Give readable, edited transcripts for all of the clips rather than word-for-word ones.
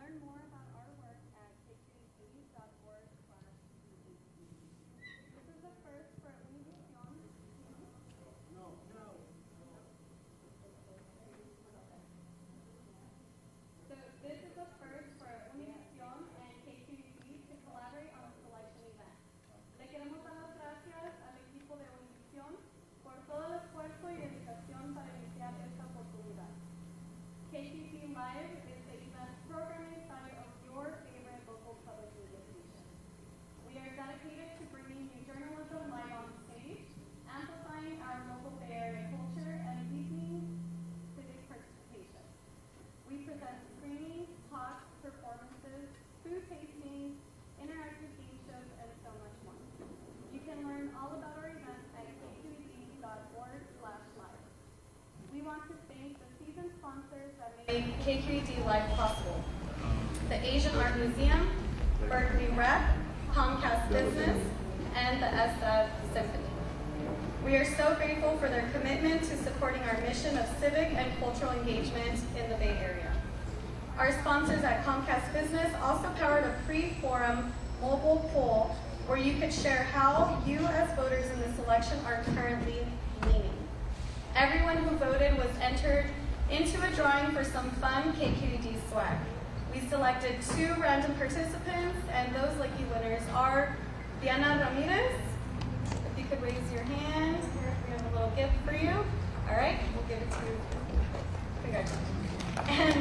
learn more about our work at kqed.org/KQED. This is the first for Univision. So this is the first for Univision and KQED to collaborate on a selection event. Le queremos dar las gracias al equipo de Univision por todo el esfuerzo y dedicación para iniciar esta oportunidad. KQED Live is the event programming site of your favorite local public media station. We are dedicated to bringing you journalism live on stage, amplifying our local Bay Area culture, and deepening civic participation. We present screenings, talks, performances, food tastings, interactive game shows, and so much more. You can learn all about our events at kqed.org/live. We want to thank the season sponsors that made KQED Live possible: the Asian Art Museum, Berkeley Rep, Comcast Business, and the ESTA Symphony. We are so grateful for their commitment to supporting our mission of civic and cultural engagement in the Bay Area. Our sponsors at Comcast Business also powered a pre-forum mobile poll where you could share how you as voters in this election are currently leaning. Everyone who voted was entered into a drawing for some fun KQED swag. We selected 2 random participants, and those lucky winners are Diana Ramirez. If you could raise your hand, here we have a little gift for you. All right, we'll give it to you. Congratulations. And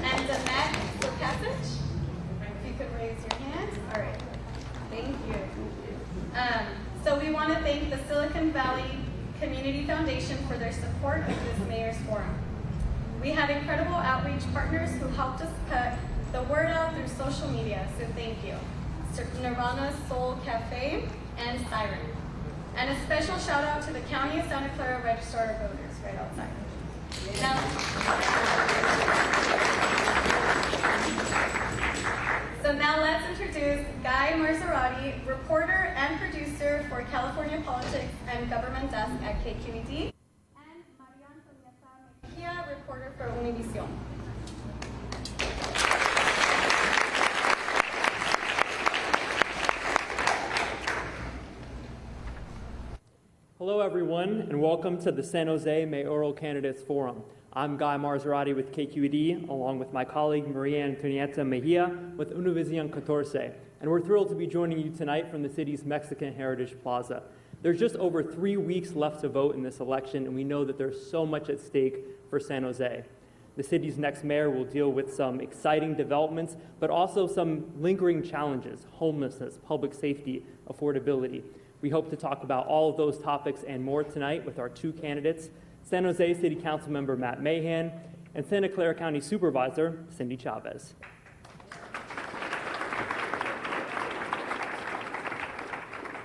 Matt Sokasich, if you could raise your hand. All right, thank you. So we want to thank the Silicon Valley Community Foundation for their support of this Mayor's Forum. We had incredible outreach partners who helped us put the word out through social media, so thank you. Nirvana Soul Cafe and Siren. And a special shout out to the County of Santa Clara Registrar of Voters right outside. Now let's introduce Guy Marzorati, reporter and producer for California Politics and Government Desk at KQED, and Maria Antonieta Mejia, reporter for Univision. Hello everyone, and welcome to the San Jose Mayoral Candidates Forum. I'm Guy Marzorati with KQED, along with my colleague Maria Antonieta Mejia with Univision 14, and we're thrilled to be joining you tonight from the city's Mexican Heritage Plaza. There's just over 3 weeks left to vote in this election, and we know that there's so much at stake for San Jose. The city's next mayor will deal with some exciting developments, but also some lingering challenges: homelessness, public safety, affordability. We hope to talk about all of those topics and more tonight with our 2 candidates, San Jose City Council member Matt Mahan and Santa Clara County Supervisor Cindy Chavez.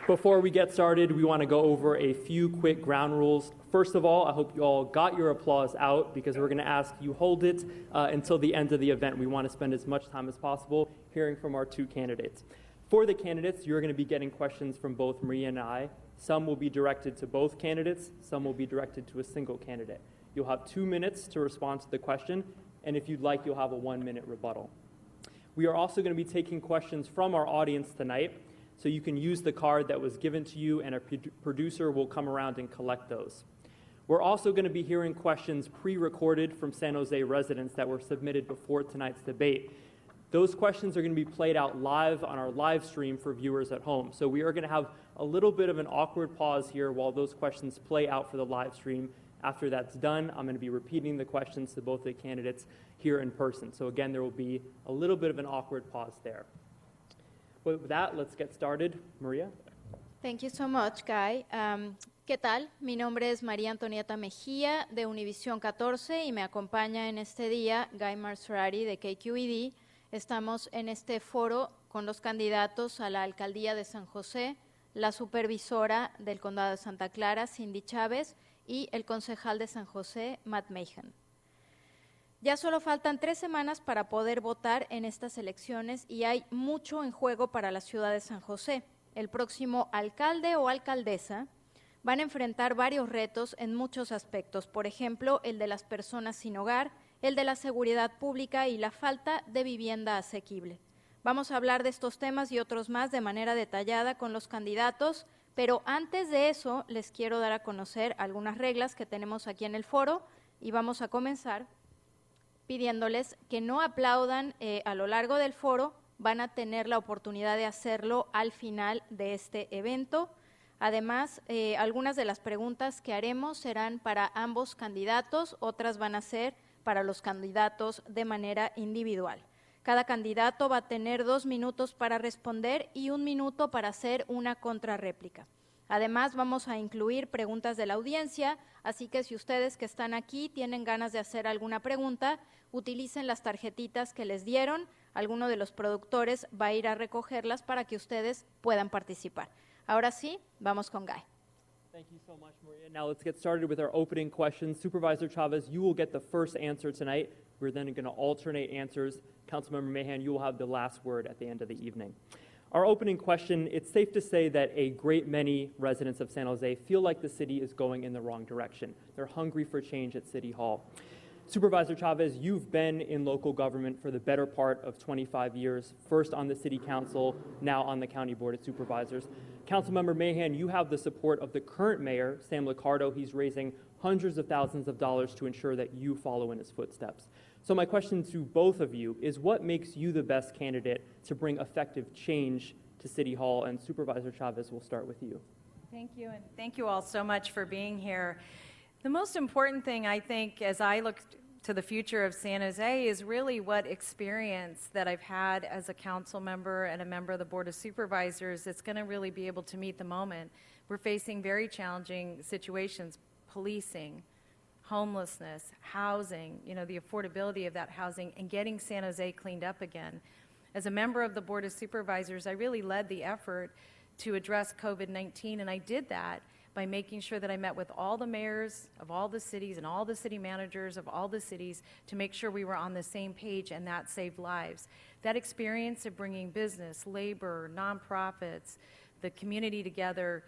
Before we get started, we want to go over a few quick ground rules. First of all, I hope you all got your applause out, because we're going to ask you hold it until the end of the event. We want to spend as much time as possible hearing from our 2 candidates. For the candidates, you're going to be getting questions from both Maria and I. Some will be directed to both candidates, some will be directed to a single candidate. You'll have 2 minutes to respond to the question, and if you'd like, you'll have a 1-minute rebuttal. We are also going to be taking questions from our audience tonight, so you can use the card that was given to you, and a producer will come around and collect those. We're also going to be hearing questions pre-recorded from San Jose residents that were submitted before tonight's debate. Those questions are going to be played out live on our live stream for viewers at home. So we are going to have a little bit of an awkward pause here while those questions play out for the live stream. After that's done, I'm going to be repeating the questions to both the candidates here in person. So again, there will be a little bit of an awkward pause there. But with that, let's get started. Maria? Thank you so much, Guy. ¿Qué tal? Mi nombre es María Antonieta Mejía de Univision 14 y me acompaña en este día Guy Marzorati de KQED. Estamos en este foro con los candidatos a la alcaldía de San José, la supervisora del condado de Santa Clara, Cindy Chavez, y el concejal de San José, Matt Mahan. Ya solo faltan 3 semanas para poder votar en estas elecciones y hay mucho en juego para la ciudad de San José. El próximo alcalde o alcaldesa van a enfrentar varios retos en muchos aspectos, por ejemplo, el de las personas sin hogar, el de la seguridad pública y la falta de vivienda asequible. Vamos a hablar de estos temas y otros más de manera detallada con los candidatos, pero antes de eso les quiero dar a conocer algunas reglas que tenemos aquí en el foro y vamos a comenzar pidiéndoles que no aplaudan a lo largo del foro, van a tener la oportunidad de hacerlo al final de este evento. Además, algunas de las preguntas que haremos serán para ambos candidatos, otras van a ser para los candidatos de manera individual. Cada candidato va a tener 2 minutos para responder y 1 minuto para hacer una contrarréplica. Además, vamos a incluir preguntas de la audiencia, así que si ustedes que están aquí tienen ganas de hacer alguna pregunta, utilicen las tarjetitas que les dieron. Alguno de los productores va a ir a recogerlas para que ustedes puedan participar. Ahora sí, vamos con Guy. Thank you so much, Maria. Now let's get started with our opening questions. Supervisor Chavez, you will get the first answer tonight. We're then going to alternate answers. Councilmember Mahan, you will have the last word at the end of the evening. Our opening question, it's safe to say that a great many residents of San Jose feel like the city is going in the wrong direction. They're hungry for change at City Hall. Supervisor Chavez, you've been in local government for the better part of 25 years, first on the City Council, now on the County Board of Supervisors. Councilmember Mahan, you have the support of the current mayor, Sam Liccardo. He's raising hundreds of thousands of dollars to ensure that you follow in his footsteps. So my question to both of you is, what makes you the best candidate to bring effective change to City Hall? And Supervisor Chavez, we'll start with you. Thank you, and thank you all so much for being here. The most important thing, I think, as I look to the future of San Jose is really what experience that I've had as a council member and a member of the Board of Supervisors that's going to really be able to meet the moment. We're facing very challenging situations, policing, homelessness, housing, the affordability of that housing, and getting San Jose cleaned up again. As a member of the Board of Supervisors, I really led the effort to address COVID-19, and I did that by making sure that I met with all the mayors of all the cities and all the city managers of all the cities to make sure we were on the same page, and that saved lives. That experience of bringing business, labor, nonprofits, the community together,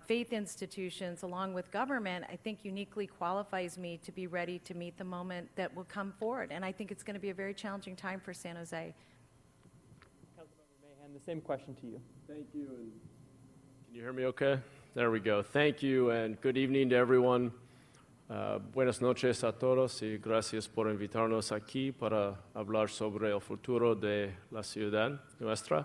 faith institutions, along with government, I think uniquely qualifies me to be ready to meet the moment that will come forward. And I think it's going to be a very challenging time for San Jose. Councilmember Mahan, the same question to you. Thank you. And can you hear me okay? There we go. Thank you, and good evening to everyone. Buenas noches a todos y gracias por invitarnos aquí para hablar sobre el futuro de la ciudad nuestra.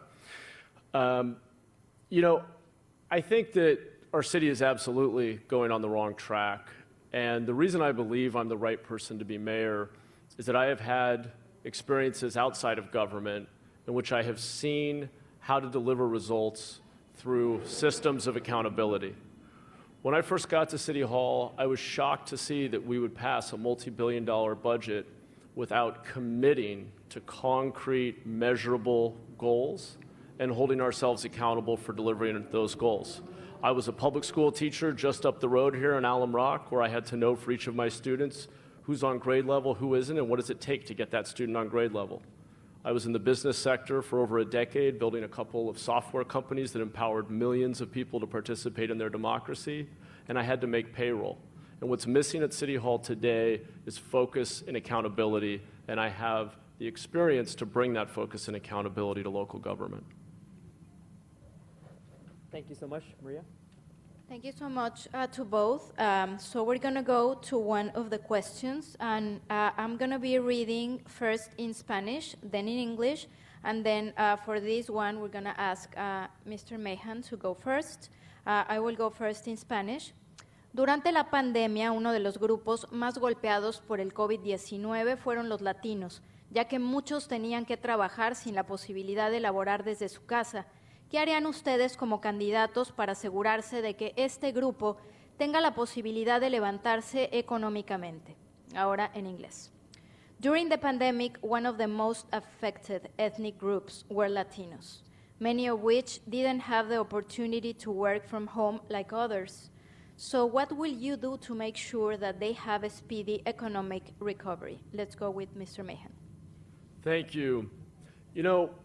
I think that our city is absolutely going on the wrong track, and the reason I believe I'm the right person to be mayor is that I have had experiences outside of government in which I have seen how to deliver results through systems of accountability. When I first got to City Hall, I was shocked to see that we would pass a multi-billion-dollar budget without committing to concrete, measurable goals and holding ourselves accountable for delivering those goals. I was a public school teacher just up the road here in Alum Rock, where I had to know for each of my students who's on grade level, who isn't, and what does it take to get that student on grade level. I was in the business sector for over a decade, building a couple of software companies that empowered millions of people to participate in their democracy, and I had to make payroll. And what's missing at City Hall today is focus and accountability, and I have the experience to bring that focus and accountability to local government. Thank you so much, Maria. Thank you so much to both. So we're going to go to one of the questions, and I'm going to be reading first in Spanish, then in English, and then for this one, we're going to ask Mr. Mahan to go first. I will go first in Spanish. Durante la pandemia, uno de los grupos más golpeados por el COVID-19 fueron los latinos, ya que muchos tenían que trabajar sin la posibilidad de laborar desde su casa. ¿Qué harían ustedes como candidatos para asegurarse de que este grupo tenga la posibilidad de levantarse económicamente? Ahora en inglés. During the pandemic, one of the most affected ethnic groups were Latinos, many of which didn't have the opportunity to work from home like others. So what will you do to make sure that they have a speedy economic recovery? Let's go with Mr. Mahan. Thank you.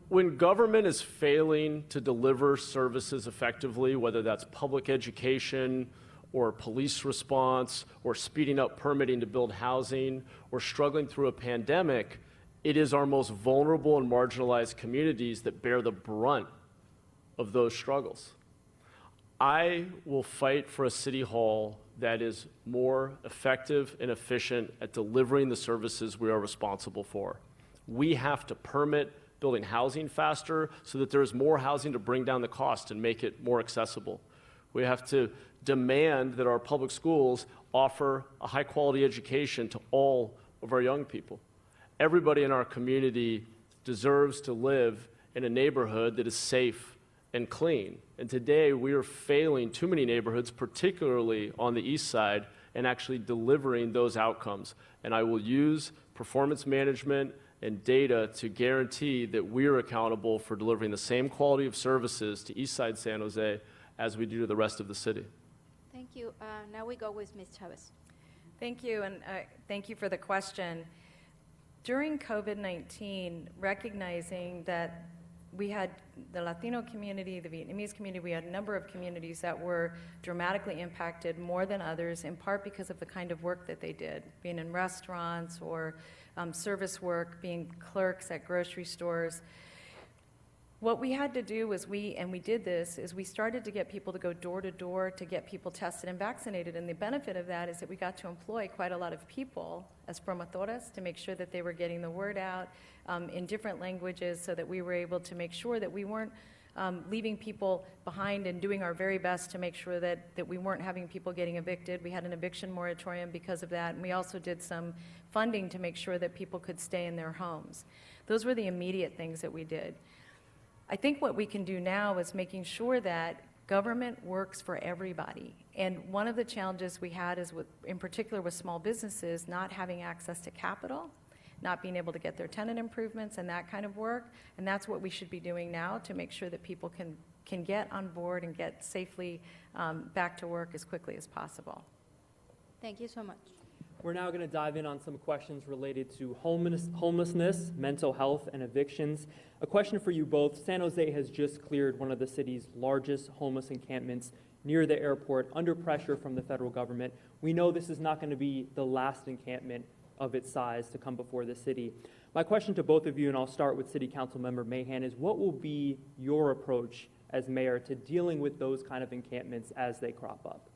When government is failing to deliver services effectively, whether that's public education or police response, or speeding up permitting to build housing, or struggling through a pandemic, it is our most vulnerable and marginalized communities that bear the brunt of those struggles. I will fight for a city hall that is more effective and efficient at delivering the services we are responsible for. We have to permit building housing faster so that there's more housing to bring down the cost and make it more accessible. We have to demand that our public schools offer a high-quality education to all of our young people. Everybody in our community deserves to live in a neighborhood that is safe and clean. And today, we are failing too many neighborhoods, particularly on the east side, and actually delivering those outcomes. And I will use performance management and data to guarantee that we are accountable for delivering the same quality of services to east side San Jose as we do to the rest of the city. Thank you. Now we go with Ms. Chavez. Thank you, and thank you for the question. During COVID-19, recognizing that we had the Latino community, the Vietnamese community, we had a number of communities that were dramatically impacted more than others, in part because of the kind of work that they did, being in restaurants or service work, being clerks at grocery stores. What we had to do was we did this, is we started to get people to go door to door to get people tested and vaccinated. And the benefit of that is that we got to employ quite a lot of people as promotores to make sure that they were getting the word out in different languages so that we were able to make sure that we weren't leaving people behind and doing our very best to make sure that we weren't having people getting evicted. We had an eviction moratorium because of that. And we also did some funding to make sure that people could stay in their homes. Those were the immediate things that we did. I think what we can do now is making sure that government works for everybody. And one of the challenges we had is, in particular with small businesses, not having access to capital, not being able to get their tenant improvements and that kind of work. And that's what we should be doing now to make sure that people can get on board and get safely back to work as quickly as possible. Thank you so much. We're now going to dive in on some questions related to homelessness, mental health, and evictions. A question for you both. San Jose has just cleared one of the city's largest homeless encampments near the airport under pressure from the federal government. We know this is not going to be the last encampment of its size to come before the city. My question to both of you, and I'll start with City Council Member Mahan, is what will be your approach as mayor to dealing with those kind of encampments as they crop up?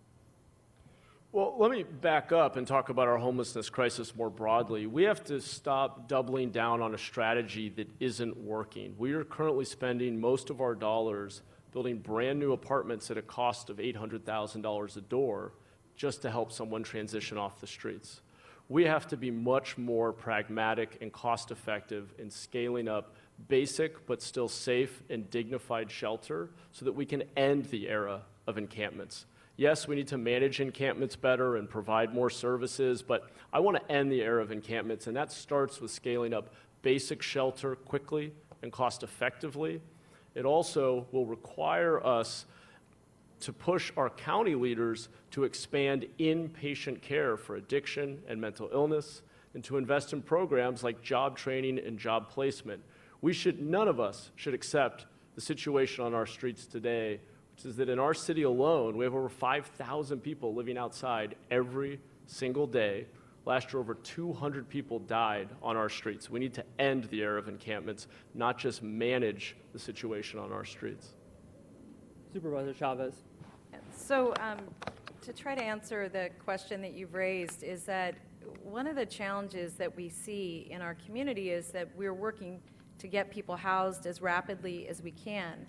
Well, let me back up and talk about our homelessness crisis more broadly. We have to stop doubling down on a strategy that isn't working. We are currently spending most of our dollars building brand new apartments at a cost of $800,000 a door just to help someone transition off the streets. We have to be much more pragmatic and cost effective in scaling up basic but still safe and dignified shelter so that we can end the era of encampments. Yes, we need to manage encampments better and provide more services, but I want to end the era of encampments, and that starts with scaling up basic shelter quickly and cost effectively. It also will require us to push our county leaders to expand inpatient care for addiction and mental illness, and to invest in programs like job training and job placement. None of us should accept the situation on our streets today, which is that in our city alone, we have over 5,000 people living outside every single day. Last year, over 200 people died on our streets. We need to end the era of encampments, not just manage the situation on our streets. Supervisor Chavez. So to try to answer the question that you've raised is that one of the challenges that we see in our community is that we're working to get people housed as rapidly as we can.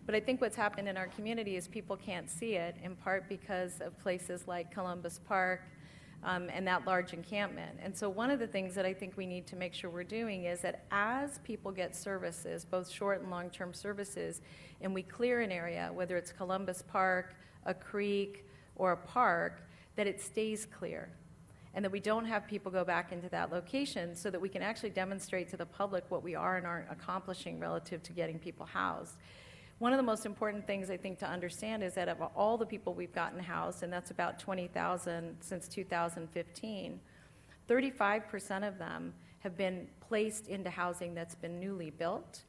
But I think what's happened in our community is people can't see it, in part because of places like Columbus Park and that large encampment. And so one of the things that I think we need to make sure we're doing is that as people get services, both short and long-term services, and we clear an area, whether it's Columbus Park, a creek, or a park, that it stays clear. And that we don't have people go back into that location so that we can actually demonstrate to the public what we are and aren't accomplishing relative to getting people housed. One of the most important things I think to understand is that of all the people we've gotten housed, and that's about 20,000 since 2015, 35% of them have been placed into housing that's been newly built,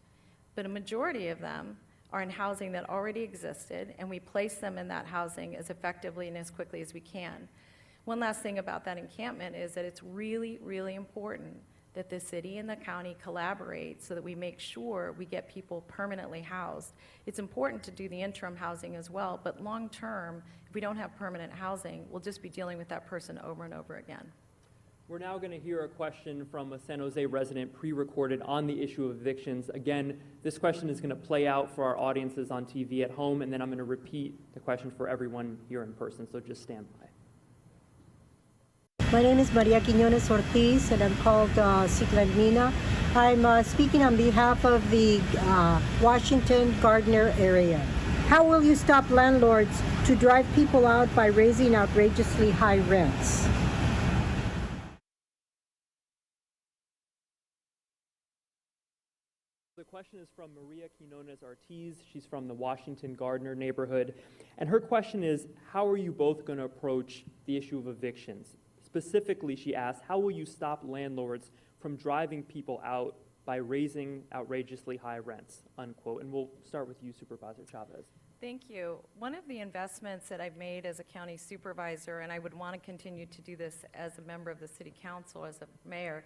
but a majority of them are in housing that already existed, and we place them in that housing as effectively and as quickly as we can. One last thing about that encampment is that it's really, really important that the city and the county collaborate so that we make sure we get people permanently housed. It's important to do the interim housing as well, but long term, if we don't have permanent housing, we'll just be dealing with that person over and over again. We're now going to hear a question from a San Jose resident pre-recorded on the issue of evictions. Again, this question is going to play out for our audiences on TV at home, and then I'm going to repeat the question for everyone here in person, so just stand by. My name is Maria Quiñones Ortiz, and I'm called Ciclandina. I'm speaking on behalf of the Washington Gardner area. How will you stop landlords to drive people out by raising outrageously high rents? The question is from Maria Quiñones Ortiz. She's from the Washington Gardner neighborhood. And her question is, how are you both going to approach the issue of evictions? Specifically, she asked, how will you stop landlords from driving people out by raising outrageously high rents, unquote. And we'll start with you, Supervisor Chavez. Thank you. One of the investments that I've made as a county supervisor, and I would want to continue to do this as a member of the city council, as a mayor,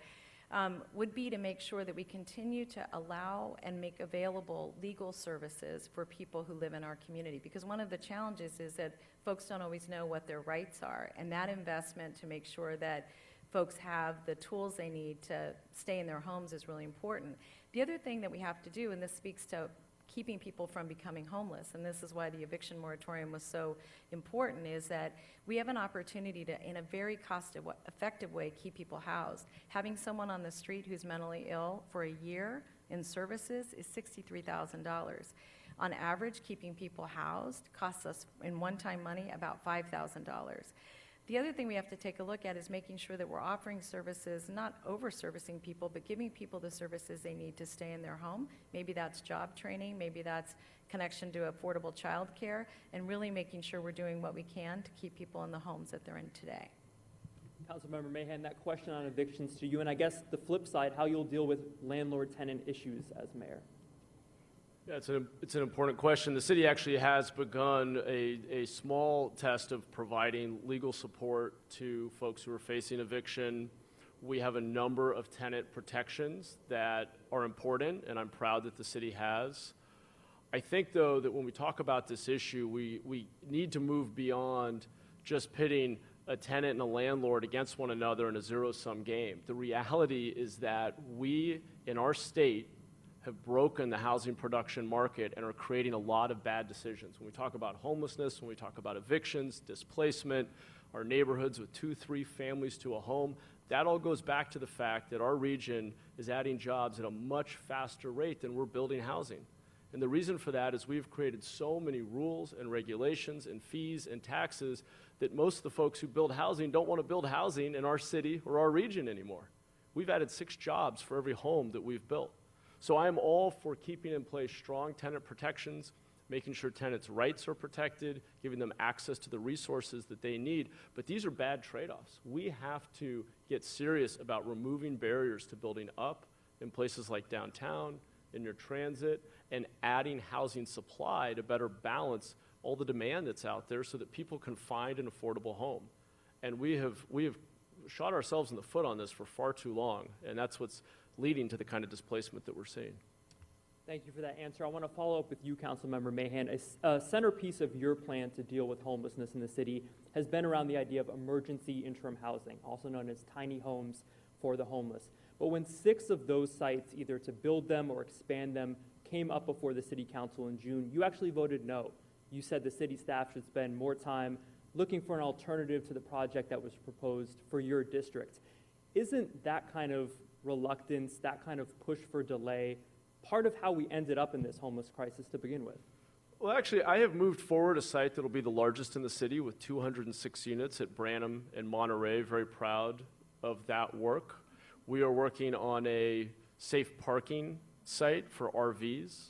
would be to make sure that we continue to allow and make available legal services for people who live in our community. Because one of the challenges is that folks don't always know what their rights are, and that investment to make sure that folks have the tools they need to stay in their homes is really important. The other thing that we have to do, and this speaks to keeping people from becoming homeless, and this is why the eviction moratorium was so important, is that we have an opportunity to, in a very cost-effective way, keep people housed. Having someone on the street who's mentally ill for a year in services is $63,000. On average, keeping people housed costs us, in one-time money, about $5,000. The other thing we have to take a look at is making sure that we're offering services, not over-servicing people, but giving people the services they need to stay in their home. Maybe that's job training, maybe that's connection to affordable child care, and really making sure we're doing what we can to keep people in the homes that they're in today. Councilmember Mahan, that question on evictions to you, and I guess the flip side, how you'll deal with landlord-tenant issues as mayor. Yeah, it's an important question. The city actually has begun a small test of providing legal support to folks who are facing eviction. We have a number of tenant protections that are important, and I'm proud that the city has. I think, though, that when we talk about this issue, we need to move beyond just pitting a tenant and a landlord against one another in a zero-sum game. The reality is that we, in our state, have broken the housing production market and are creating a lot of bad decisions. When we talk about homelessness, when we talk about evictions, displacement, our neighborhoods with 2-3 families to a home, that all goes back to the fact that our region is adding jobs at a much faster rate than we're building housing. And the reason for that is we've created so many rules and regulations and fees and taxes that most of the folks who build housing don't want to build housing in our city or our region anymore. We've added 6 jobs for every home that we've built. So I am all for keeping in place strong tenant protections, making sure tenants' rights are protected, giving them access to the resources that they need. But these are bad trade-offs. We have to get serious about removing barriers to building up in places like downtown, in your transit, and adding housing supply to better balance all the demand that's out there so that people can find an affordable home. And we have shot ourselves in the foot on this for far too long, and that's what's leading to the kind of displacement that we're seeing. Thank you for that answer. I want to follow up with you, Councilmember Mahan. A centerpiece of your plan to deal with homelessness in the city has been around the idea of emergency interim housing, also known as tiny homes for the homeless. But when 6 of those sites, either to build them or expand them, came up before the city council in June, you actually voted no. You said the city staff should spend more time looking for an alternative to the project that was proposed for your district. Isn't that kind of reluctance, that kind of push for delay, part of how we ended up in this homeless crisis to begin with? Well, actually, I have moved forward a site that will be the largest in the city with 206 units at Branham and Monterey. Very proud of that work. We are working on a safe parking site for RVs.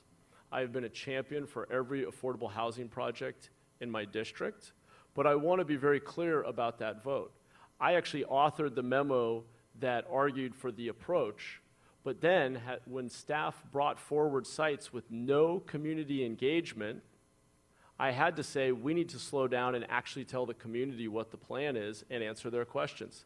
I have been a champion for every affordable housing project in my district, but I want to be very clear about that vote. I actually authored the memo that argued for the approach, But then, when staff brought forward sites with no community engagement, I had to say, we need to slow down and actually tell the community what the plan is and answer their questions.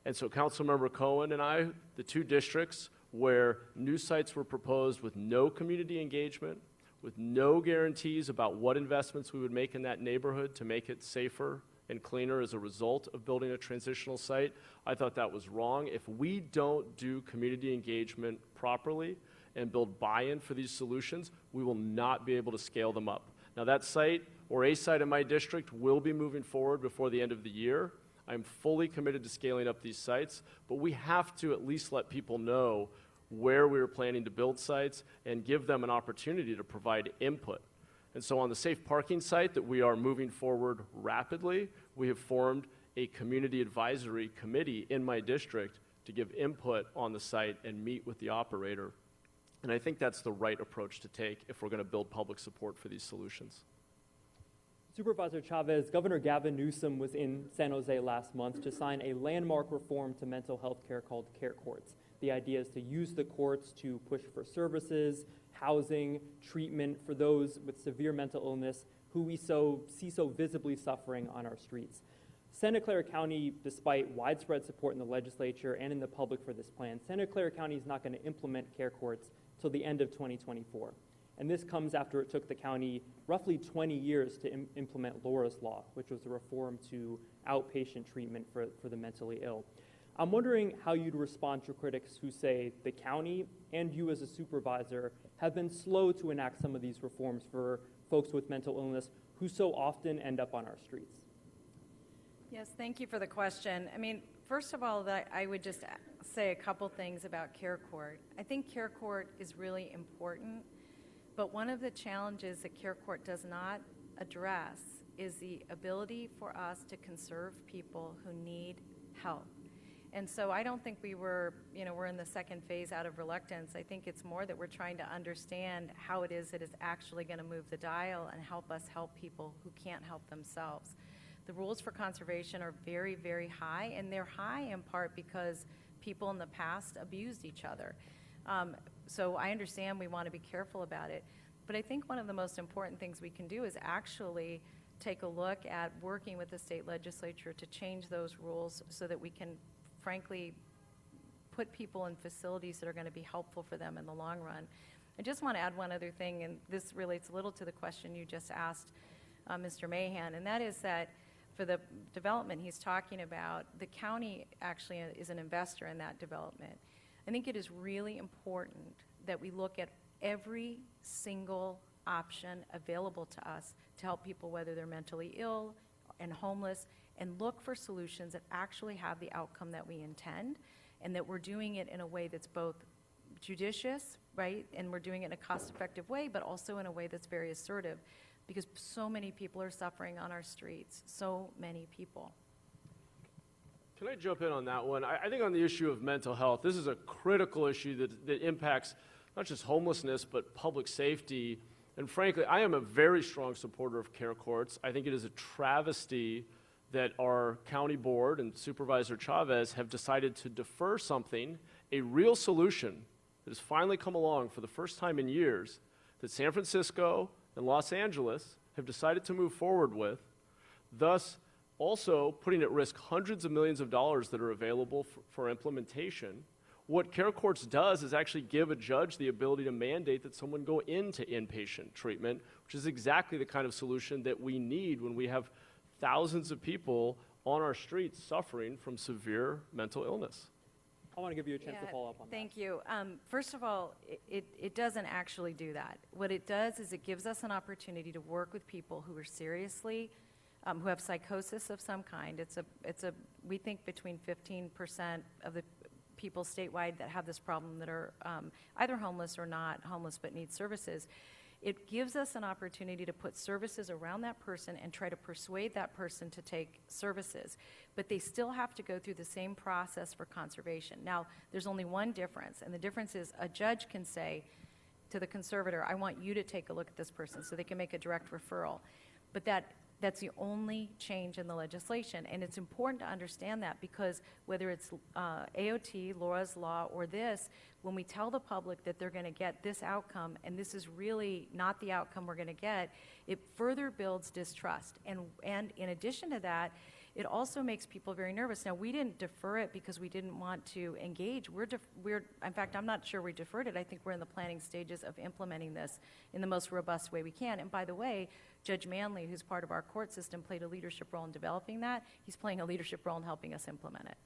And so Councilmember Cohen and I, the two districts where new sites were proposed with no community engagement, with no guarantees about what investments we would make in that neighborhood to make it safer and cleaner as a result of building a transitional site, I thought that was wrong. If we don't do community engagement properly and build buy-in for these solutions, we will not be able to scale them up. Now that site, or a site in my district, will be moving forward before the end of the year. I'm fully committed to scaling up these sites, but we have to at least let people know where we are planning to build sites and give them an opportunity to provide input. And so on the safe parking site that we are moving forward rapidly, we have formed a community advisory committee in my district to give input on the site and meet with the operator. And I think that's the right approach to take if we're going to build public support for these solutions. Supervisor Chavez, Governor Gavin Newsom was in San Jose last month to sign a landmark reform to mental health care called care courts. The idea is to use the courts to push for services, housing, treatment for those with severe mental illness who we see so visibly suffering on our streets. Santa Clara County, despite widespread support in the legislature and in the public for this plan, Santa Clara County is not going to implement care courts till the end of 2024. And this comes after it took the county roughly 20 years to implement Laura's Law, which was a reform to outpatient treatment for the mentally ill. I'm wondering how you'd respond to critics who say the county and you as a supervisor have been slow to enact some of these reforms for folks with mental illness who so often end up on our streets. Yes, thank you for the question. I mean, first of all, I would just say a couple things about care court. I think care court is really important, but one of the challenges that care court does not address is the ability for us to conserve people who need help. And so I don't think we're in the second phase out of reluctance. I think it's more that we're trying to understand how it is actually going to move the dial and help us help people who can't help themselves. The rules for conservation are very, very high, and they're high in part because people in the past abused each other. So I understand we want to be careful about it, but I think one of the most important things we can do is actually take a look at working with the state legislature to change those rules so that we can frankly put people in facilities that are going to be helpful for them in the long run. I just want to add one other thing, and this relates a little to the question you just asked Mr. Mahan, and that is that for the development he's talking about, the county actually is an investor in that development. I think it is really important that we look at every single option available to us to help people, whether they're mentally ill and homeless, and look for solutions that actually have the outcome that we intend, and that we're doing it in a way that's both judicious, right, and we're doing it in a cost-effective way, but also in a way that's very assertive, because so many people are suffering on our streets, so many people. Can I jump in on that one? I think on the issue of mental health, this is a critical issue that impacts not just homelessness, but public safety. And frankly, I am a very strong supporter of care courts. I think it is a travesty that our county board and Supervisor Chavez have decided to defer something, a real solution that has finally come along for the first time in years, that San Francisco and Los Angeles have decided to move forward with, thus also putting at risk hundreds of millions of dollars that are available for implementation. What care courts does is actually give a judge the ability to mandate that someone go into inpatient treatment, which is exactly the kind of solution that we need when we have thousands of people on our streets suffering from severe mental illness. I want to give you a chance to follow up on that. Thank you. First of all, it doesn't actually do that. What it does is it gives us an opportunity to work with people who are seriously, who have psychosis of some kind. We think between 15% of the people statewide that have this problem that are either homeless or not homeless but need services. It gives us an opportunity to put services around that person and try to persuade that person to take services. But they still have to go through the same process for conservation. Now, there's only one difference, and the difference is a judge can say to the conservator, I want you to take a look at this person, so they can make a direct referral. But that That's the only change in the legislation. And it's important to understand that, because whether it's AOT, Laura's Law, or this, when we tell the public that they're going to get this outcome, and this is really not the outcome we're going to get, it further builds distrust. And in addition to that, it also makes people very nervous. Now, we didn't defer it because we didn't want to engage. In fact, I'm not sure we deferred it. I think we're in the planning stages of implementing this in the most robust way we can. And by the way, Judge Manley, who's part of our court system, played a leadership role in developing that. He's playing a leadership role in helping us implement it.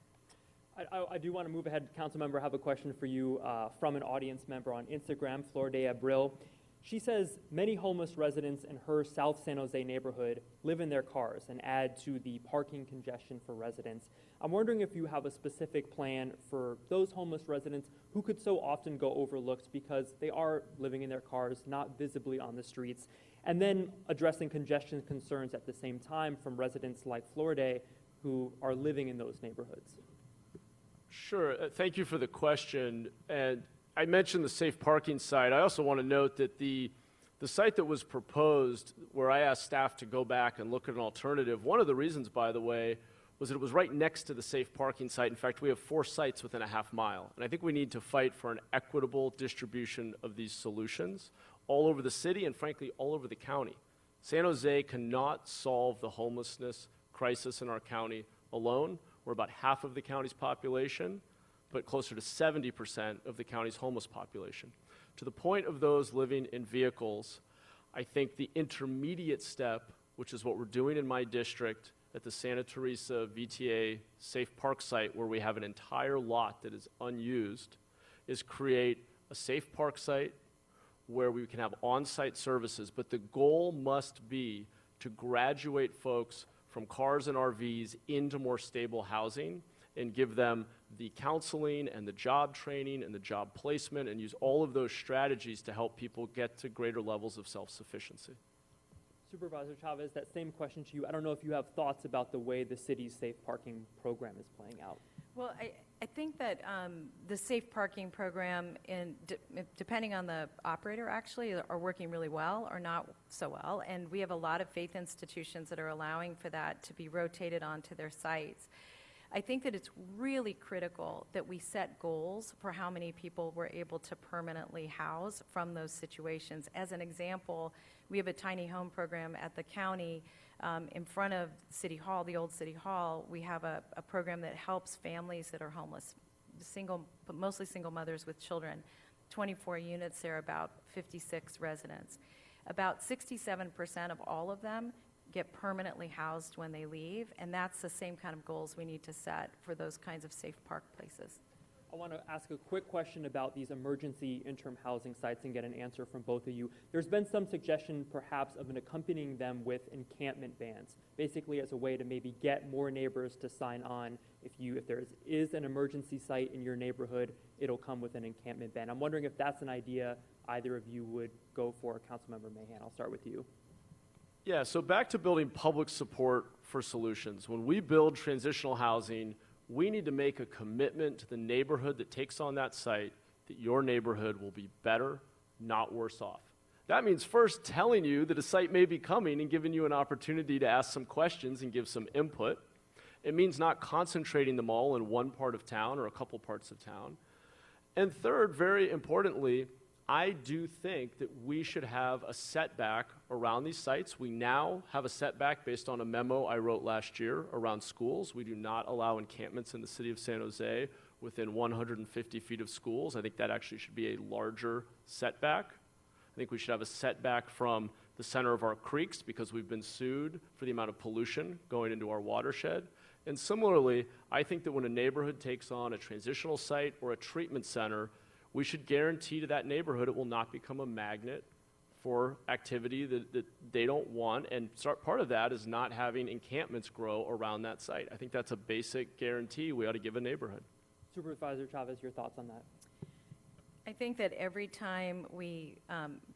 I do want to move ahead. Council member, I have a question for you from an audience member on Instagram, Flor de Abril. She says many homeless residents in her South San Jose neighborhood live in their cars and add to the parking congestion for residents. I'm wondering if you have a specific plan for those homeless residents who could so often go overlooked because they are living in their cars, not visibly on the streets, and then addressing congestion concerns at the same time from residents like Florida who are living in those neighborhoods. Sure. Thank you for the question. And I mentioned the safe parking site. I also want to note that the site that was proposed, where I asked staff to go back and look at an alternative, one of the reasons, by the way, was that it was right next to the safe parking site. In fact, we have 4 sites within a half mile. And I think we need to fight for an equitable distribution of these solutions all over the city and, frankly, all over the county. San Jose cannot solve the homelessness crisis in our county alone. We're about half of the county's population, but closer to 70% of the county's homeless population. To the point of those living in vehicles, I think the intermediate step, which is what we're doing in my district at the Santa Teresa VTA Safe Park site, where we have an entire lot that is unused, is create a safe park site where we can have on-site services. But the goal must be to graduate folks from cars and RVs into more stable housing and give them the counseling and the job training and the job placement, and use all of those strategies to help people get to greater levels of self-sufficiency. Supervisor Chavez, that same question to you. I don't know if you have thoughts about the way the city's safe parking program is playing out. Well, I think that the safe parking program, depending on the operator, actually, are working really well or not so well. And we have a lot of faith institutions that are allowing for that to be rotated onto their sites. I think that it's really critical that we set goals for how many people we're able to permanently house from those situations. As an example, we have a tiny home program at the county in front of City Hall, the old City Hall. We have a program that helps families that are homeless, but mostly single mothers with children. 24 units there, about 56 residents. About 67% of all of them get permanently housed when they leave, and that's the same kind of goals we need to set for those kinds of safe park places. I want to ask a quick question about these emergency interim housing sites and get an answer from both of you. There's been some suggestion perhaps of accompanying them with encampment bans, basically as a way to maybe get more neighbors to sign on. If there is an emergency site in your neighborhood, it'll come with an encampment ban. I'm wondering if that's an idea either of you would go for. Councilmember Mahan, I'll start with you. Yeah, so back to building public support for solutions. When we build transitional housing, we need to make a commitment to the neighborhood that takes on that site that your neighborhood will be better, not worse off. That means first telling you that a site may be coming and giving you an opportunity to ask some questions and give some input. It means not concentrating them all in one part of town or a couple parts of town. And third, very importantly, I do think that we should have a setback around these sites. We now have a setback based on a memo I wrote last year around schools. We do not allow encampments in the city of San Jose within 150 feet of schools. I think that actually should be a larger setback. I think we should have a setback from the center of our creeks because we've been sued for the amount of pollution going into our watershed. And similarly, I think that when a neighborhood takes on a transitional site or a treatment center, we should guarantee to that neighborhood it will not become a magnet for activity that they don't want. And part of that is not having encampments grow around that site. I think that's a basic guarantee we ought to give a neighborhood. Supervisor Chavez, your thoughts on that? I think that every time we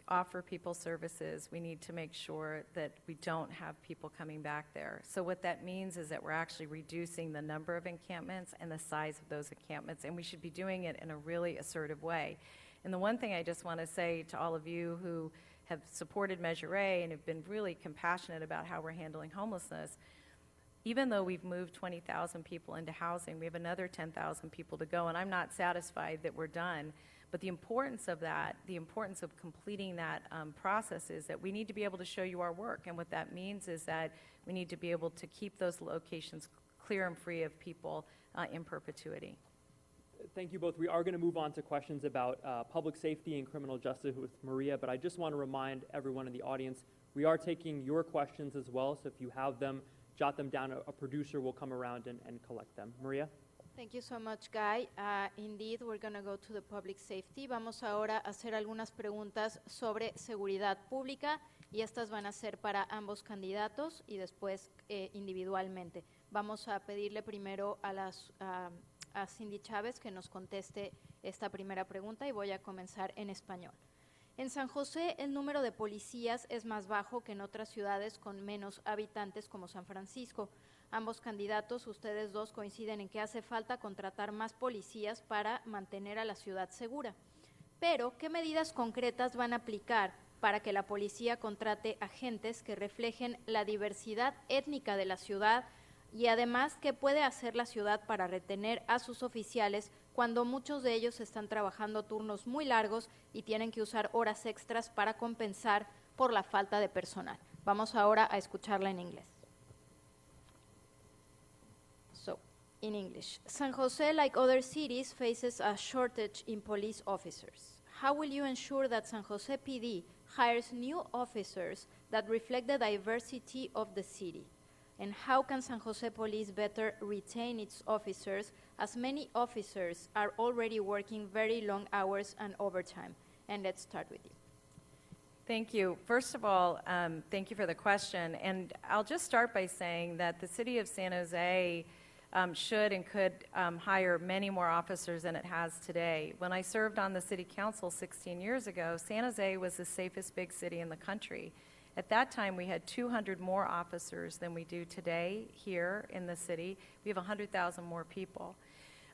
offer people services, we need to make sure that we don't have people coming back there. So what that means is that we're actually reducing the number of encampments and the size of those encampments, and we should be doing it in a really assertive way. And the one thing I just want to say to all of you who have supported Measure A and have been really compassionate about how we're handling homelessness. Even though we've moved 20,000 people into housing, we have another 10,000 people to go, and I'm not satisfied that we're done. But the importance of that, the importance of completing that process is that we need to be able to show you our work. And what that means is that we need to be able to keep those locations clear and free of people in perpetuity. Thank you both. We are going to move on to questions about public safety and criminal justice with Maria, but I just want to remind everyone in the audience, we are taking your questions as well, so if you have them, jot them down. A producer will come around and collect them. Maria? Thank you so much, Guy. Indeed, we're going to go to the public safety. Vamos ahora a hacer algunas preguntas sobre seguridad pública y estas van a ser para ambos candidatos y después individualmente. Vamos a pedirle primero a Cindy Chávez que nos conteste esta primera pregunta y voy a comenzar en español. En San José, el número de policías es más bajo que en otras ciudades con menos habitantes como San Francisco. Ambos candidatos, ustedes dos, coinciden en que hace falta contratar más policías para mantener a la ciudad segura. Pero, ¿qué medidas concretas van a aplicar para que la policía contrate agentes que reflejen la diversidad étnica de la ciudad? Y además, ¿qué puede hacer la ciudad para retener a sus oficiales cuando muchos de ellos están trabajando turnos muy largos y tienen que usar horas extras para compensar por la falta de personal? Vamos ahora a escucharla en inglés. So, in English, San Jose, like other cities, faces a shortage in police officers. How will you ensure that San Jose PD hires new officers that reflect the diversity of the city? And how can San Jose Police better retain its officers, as many officers are already working very long hours and overtime? And let's start with you. Thank you. First of all, thank you for the question. And I'll just start by saying that the city of San Jose should and could hire many more officers than it has today. When I served on the city council 16 years ago, San Jose was the safest big city in the country. At that time, we had 200 more officers than we do today here in the city. We have 100,000 more people.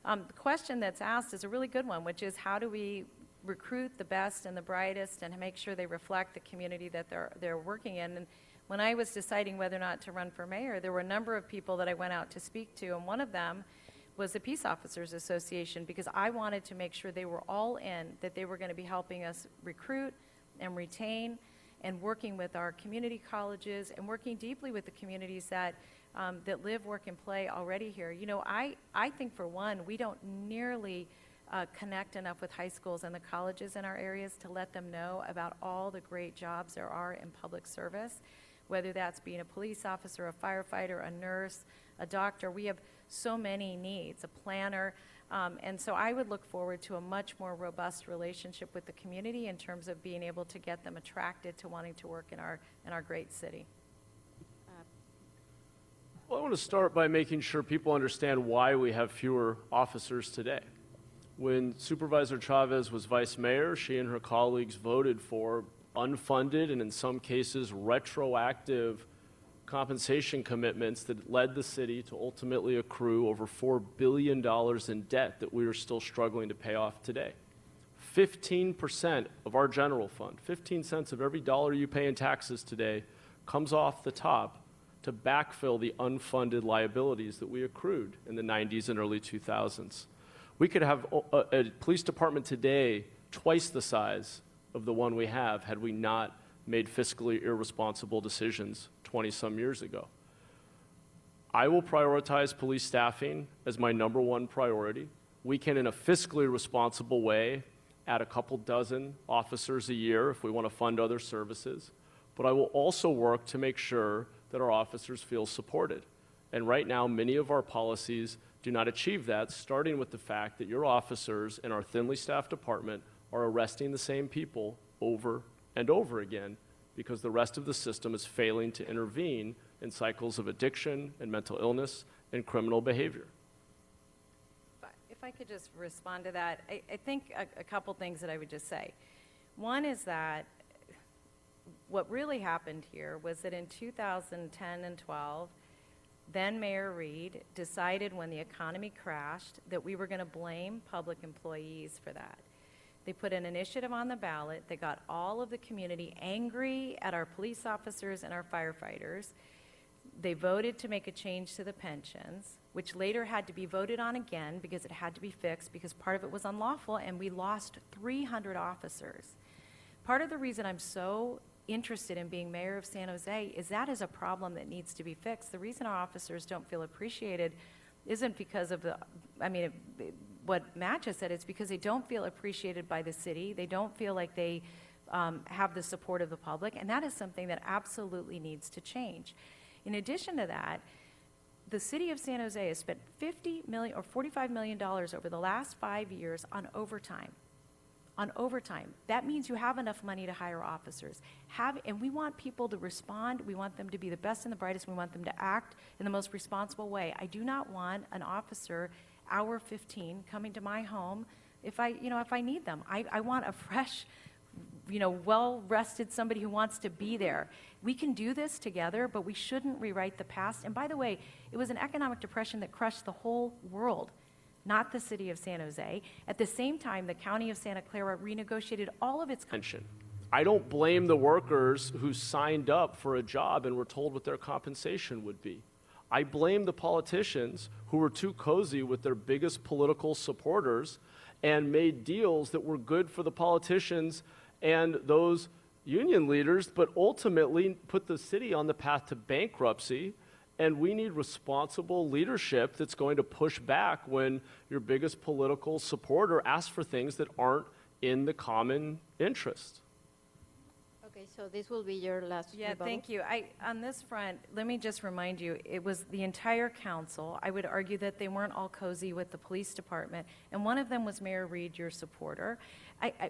The question that's asked is a really good one, which is how do we recruit the best and the brightest and make sure they reflect the community that they're working in? And when I was deciding whether or not to run for mayor, there were a number of people that I went out to speak to, and one of them was the Peace Officers Association, because I wanted to make sure they were all in, that they were going to be helping us recruit and retain, and working with our community colleges and working deeply with the communities that live, work, and play already here. You know, I think, for one, we don't nearly connect enough with high schools and the colleges in our areas to let them know about all the great jobs there are in public service, whether that's being a police officer, a firefighter, a nurse, a doctor. We have so many needs, a planner. And so I would look forward to a much more robust relationship with the community in terms of being able to get them attracted to wanting to work in our great city. Well, I want to start by making sure people understand why we have fewer officers today. When Supervisor Chavez was vice mayor, she and her colleagues voted for unfunded and in some cases retroactive compensation commitments that led the city to ultimately accrue over $4 billion in debt that we are still struggling to pay off today. 15% of our general fund, 15 cents of every dollar you pay in taxes today, comes off the top to backfill the unfunded liabilities that we accrued in the 90s and early 2000s. We could have a police department today twice the size of the one we have had we not made fiscally irresponsible decisions 20-some years ago. I will prioritize police staffing as my #1 priority. We can, in a fiscally responsible way, add a couple dozen officers a year if we want to fund other services. But I will also work to make sure that our officers feel supported. And right now, many of our policies do not achieve that, starting with the fact that your officers in our thinly staffed department are arresting the same people over and over again because the rest of the system is failing to intervene in cycles of addiction and mental illness and criminal behavior. If I could just respond to that, I think a couple things that I would just say. One is that what really happened here was that in 2010 and 12, then Mayor Reed decided when the economy crashed that we were going to blame public employees for that. They put an initiative on the ballot that got all of the community angry at our police officers and our firefighters. They voted to make a change to the pensions, which later had to be voted on again because it had to be fixed because part of it was unlawful, and we lost 300 officers. Part of the reason I'm so interested in being mayor of San Jose is that is a problem that needs to be fixed. The reason our officers don't feel appreciated isn't because of what Matt just said, it's because they don't feel appreciated by the city. They don't feel like they have the support of the public, and that is something that absolutely needs to change. In addition to that, the city of San Jose has spent $50 million or $45 million over the last 5 years on overtime. On overtime. That means you have enough money to hire officers. And we want people to respond. We want them to be the best and the brightest. We want them to act in the most responsible way. I do not want an officer, hour 15, coming to my home if I need them. I want a fresh, well-rested somebody who wants to be there. We can do this together, but we shouldn't rewrite the past. And by the way, it was an economic depression that crushed the whole world, not the city of San Jose. At the same time, the county of Santa Clara renegotiated all of its pension. I don't blame the workers who signed up for a job and were told what their compensation would be. I blame the politicians who were too cozy with their biggest political supporters and made deals that were good for the politicians and those union leaders, but ultimately put the city on the path to bankruptcy. And we need responsible leadership that's going to push back when your biggest political supporter asks for things that aren't in the common interest. Okay, so this will be your last rebuttal. Thank you. On this front, let me just remind you, it was the entire council. I would argue that they weren't all cozy with the police department, and one of them was Mayor Reed, your supporter.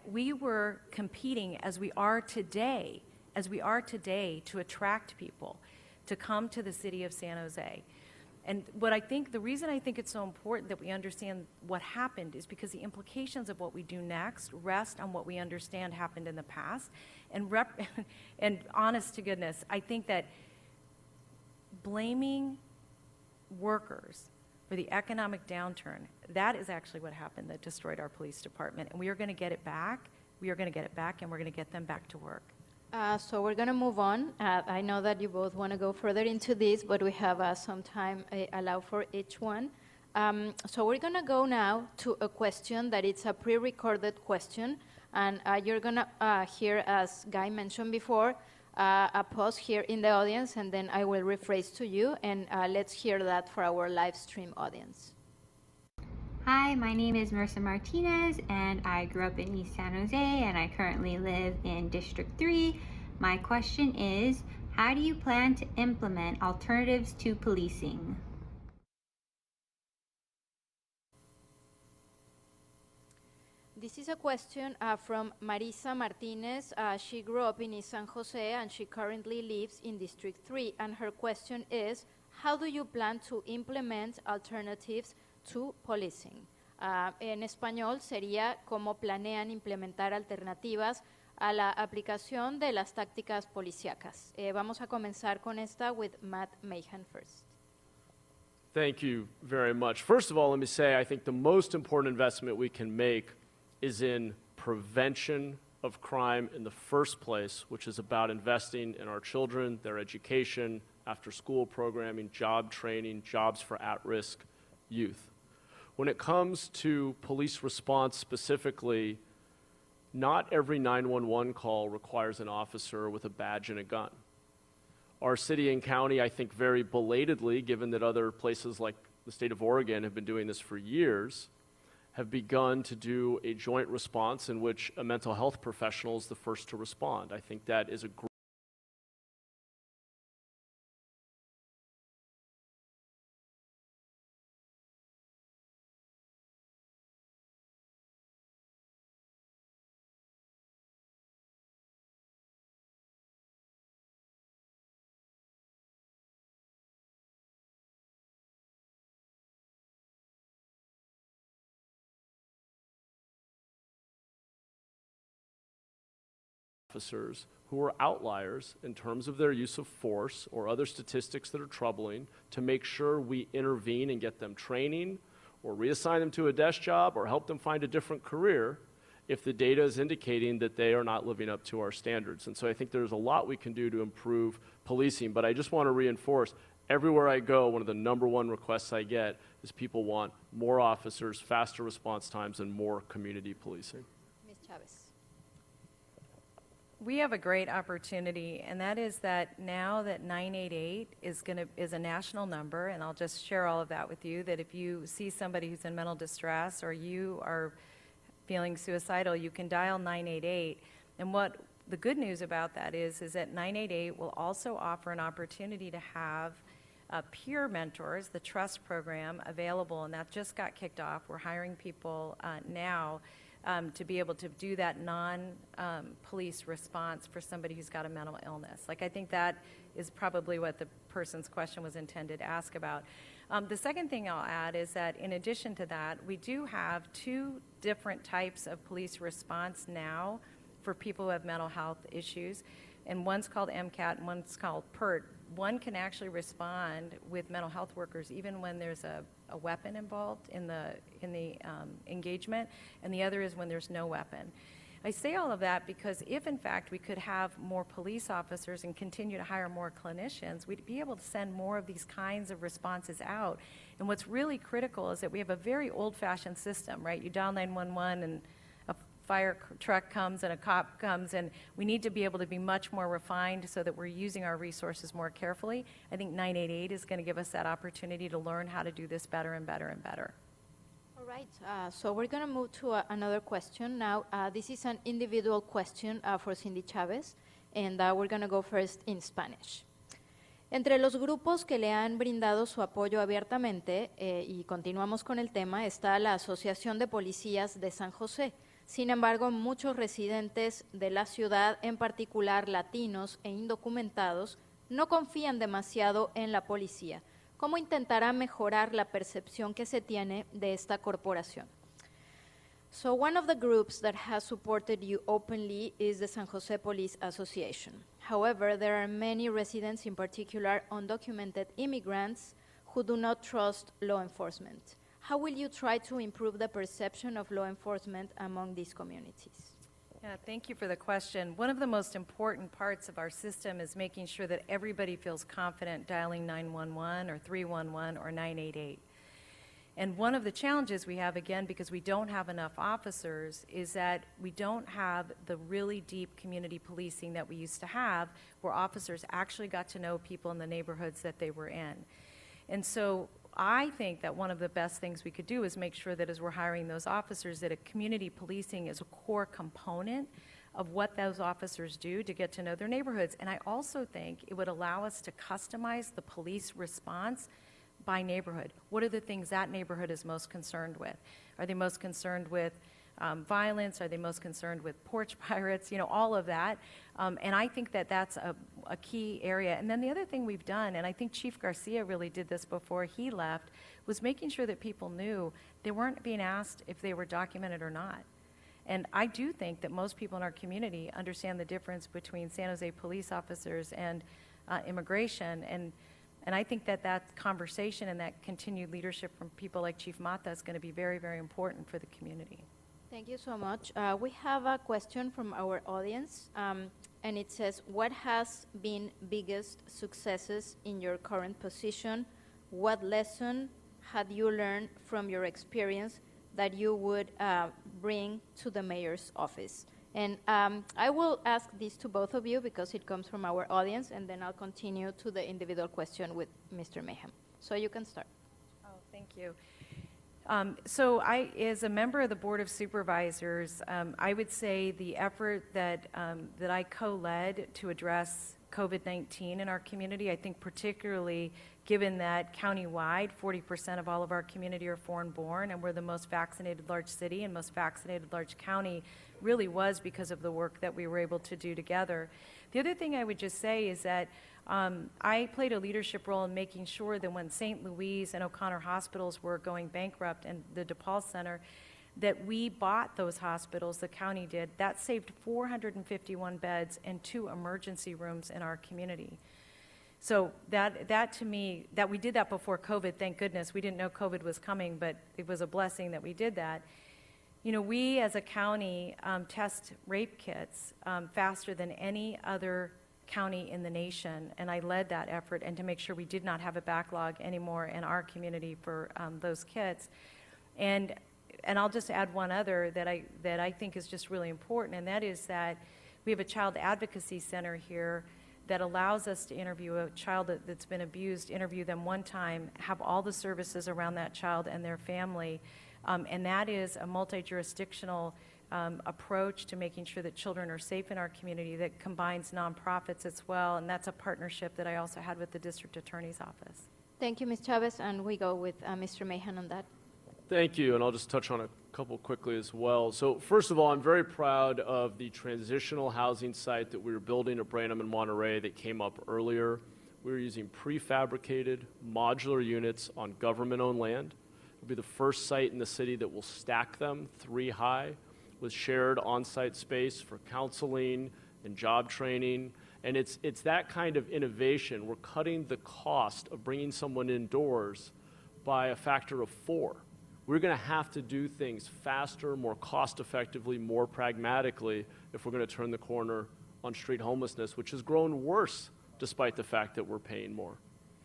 We were competing as we are today, to attract people to come to the city of San Jose. And the reason I think it's so important that we understand what happened is because the implications of what we do next rest on what we understand happened in the past. And honest to goodness, I think that blaming workers for the economic downturn, that is actually what happened that destroyed our police department. And we are going to get it back. We are going to get it back, and we're going to get them back to work. So we're going to move on. I know that you both want to go further into this, but we have some time allowed for each one. So we're going to go now to a question that it's a pre-recorded question, and you're going to hear, as Guy mentioned before, a pause here in the audience, and then I will rephrase to you, and let's hear that for our live stream audience. Hi, my name is Marissa Martinez, and I grew up in East San Jose, and I currently live in District 3. My question is, how do you plan to implement alternatives to policing? This is a question from Marisa Martinez. She grew up in East San Jose, and she currently lives in District 3. And her question is, how do you plan to implement alternatives to policing? En español sería cómo planean implementar alternativas a la aplicación de las tácticas policíacas. Vamos a comenzar con esta with Matt Mahan first. Thank you very much. First of all, let me say I think the most important investment we can make is in prevention of crime in the first place, which is about investing in our children, their education, after-school programming, job training, jobs for at-risk youth. When it comes to police response specifically, not every 911 call requires an officer with a badge and a gun. Our city and county, I think very belatedly, given that other places like the state of Oregon have been doing this for years, have begun to do a joint response in which a mental health professional is the first to respond. I think that is a great officers who are outliers in terms of their use of force or other statistics that are troubling to make sure we intervene and get them training or reassign them to a desk job or help them find a different career if the data is indicating that they are not living up to our standards. And so I think there's a lot we can do to improve policing, but I just want to reinforce, everywhere I go, one of the number one requests I get is people want more officers, faster response times, and more community policing. Ms. Chavez. We have a great opportunity, and that is that now that 988 is a national number, and I'll just share all of that with you, that if you see somebody who's in mental distress or you are feeling suicidal, you can dial 988. And what the good news about that is that 988 will also offer an opportunity to have peer mentors, the TRUST program, available, and that just got kicked off. We're hiring people now to be able to do that non-police response for somebody who's got a mental illness. Like, I think that is probably what the person's question was intended to ask about. The second thing I'll add is that in addition to that, we do have 2 different types of police response now for people who have mental health issues, and one's called MCAT and one's called PERT. One can actually respond with mental health workers even when there's a weapon involved in the engagement, and the other is when there's no weapon. I say all of that because if, in fact, we could have more police officers and continue to hire more clinicians, we'd be able to send more of these kinds of responses out. And what's really critical is that we have a very old-fashioned system, right? You dial 911 and a fire truck comes and a cop comes, and we need to be able to be much more refined so that we're using our resources more carefully. I think 988 is going to give us that opportunity to learn how to do this better and better and better. All right, so we're going to move to another question now. This is an individual question for Cindy Chavez, and we're going to go first in Spanish. Entre los grupos que le han brindado su apoyo abiertamente, y continuamos con el tema, está la Asociación de Policías de San José. Sin embargo, muchos residentes de la ciudad, en particular latinos e indocumentados, no confían demasiado en la policía. ¿Cómo intentará mejorar la percepción que se tiene de esta corporación? So one of the groups that has supported you openly is the San Jose Police Association. However, there are many residents, in particular undocumented immigrants, who do not trust law enforcement. How will you try to improve the perception of law enforcement among these communities? Yeah, thank you for the question. One of the most important parts of our system is making sure that everybody feels confident dialing 911 or 311 or 988. And one of the challenges we have, again, because we don't have enough officers, is that we don't have the really deep community policing that we used to have, where officers actually got to know people in the neighborhoods that they were in. And so I think that one of the best things we could do is make sure that as we're hiring those officers, that a community policing is a core component of what those officers do to get to know their neighborhoods. And I also think it would allow us to customize the police response by neighborhood. What are the things that neighborhood is most concerned with? Are they most concerned with violence? Are they most concerned with porch pirates? You know, all of that. And I think that that's a key area. And then the other thing we've done, and I think Chief Garcia really did this before he left, was making sure that people knew they weren't being asked if they were documented or not. And I do think that most people in our community understand the difference between San Jose police officers and immigration. And I think that that conversation and that continued leadership from people like Chief Mata is going to be very, very important for the community. Thank you so much. We have a question from our audience, and it says, what has been biggest successes in your current position? What lesson had you learned from your experience that you would bring to the mayor's office? And I will ask this to both of you because it comes from our audience, and then I'll continue to the individual question with Mr. Mahan. So you can start. Oh, thank you. So as a member of the Board of Supervisors, I would say the effort that I co-led to address COVID-19 in our community, I think particularly given that countywide, 40% of all of our community are foreign-born, and we're the most vaccinated large city and most vaccinated large county, really was because of the work that we were able to do together. The other thing I would just say is that I played a leadership role in making sure that when St. Louis and O'Connor hospitals were going bankrupt and the DePaul Center, that we bought those hospitals, the county did. That saved 451 beds and 2 emergency rooms in our community. So that to me, that we did that before COVID, thank goodness. We didn't know COVID was coming, but it was a blessing that we did that. You know, we as a county test rape kits faster than any other county in the nation, and I led that effort, and to make sure we did not have a backlog anymore in our community for those kits. And I'll just add one other that I think is just really important, and that is that we have a child advocacy center here that allows us to interview a child that's been abused, interview them one time, have all the services around that child and their family, and that is a multi-jurisdictional approach to making sure that children are safe in our community that combines nonprofits as well, and that's a partnership that I also had with the district attorney's office. Thank you, Ms. Chavez, and we go with Mr. Mahan on that. Thank you, and I'll just touch on a couple quickly as well. So first of all, I'm very proud of the transitional housing site that we were building at Branham and Monterey that came up earlier. We were using prefabricated modular units on government-owned land. It'll be the first site in the city that will stack them 3 high with shared on-site space for counseling and job training. And it's that kind of innovation. We're cutting the cost of bringing someone indoors by a factor of 4. We're going to have to do things faster, more cost-effectively, more pragmatically if we're going to turn the corner on street homelessness, which has grown worse despite the fact that we're paying more.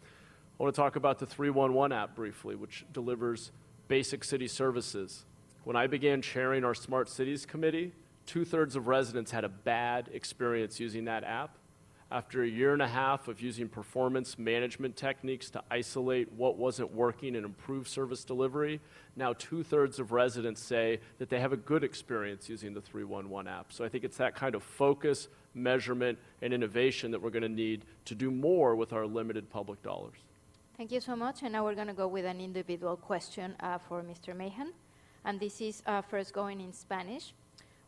I want to talk about the 311 app briefly, which delivers basic city services. When I began chairing our Smart Cities Committee, 2/3 of residents had a bad experience using that app. After a year and a half of using performance management techniques to isolate what wasn't working and improve service delivery, now 2/3 of residents say that they have a good experience using the 311 app. So I think it's that kind of focus, measurement, and innovation that we're going to need to do more with our limited public dollars. Thank you so much, and now we're going to go with an individual question for Mr. Mahan, and this is first going in Spanish.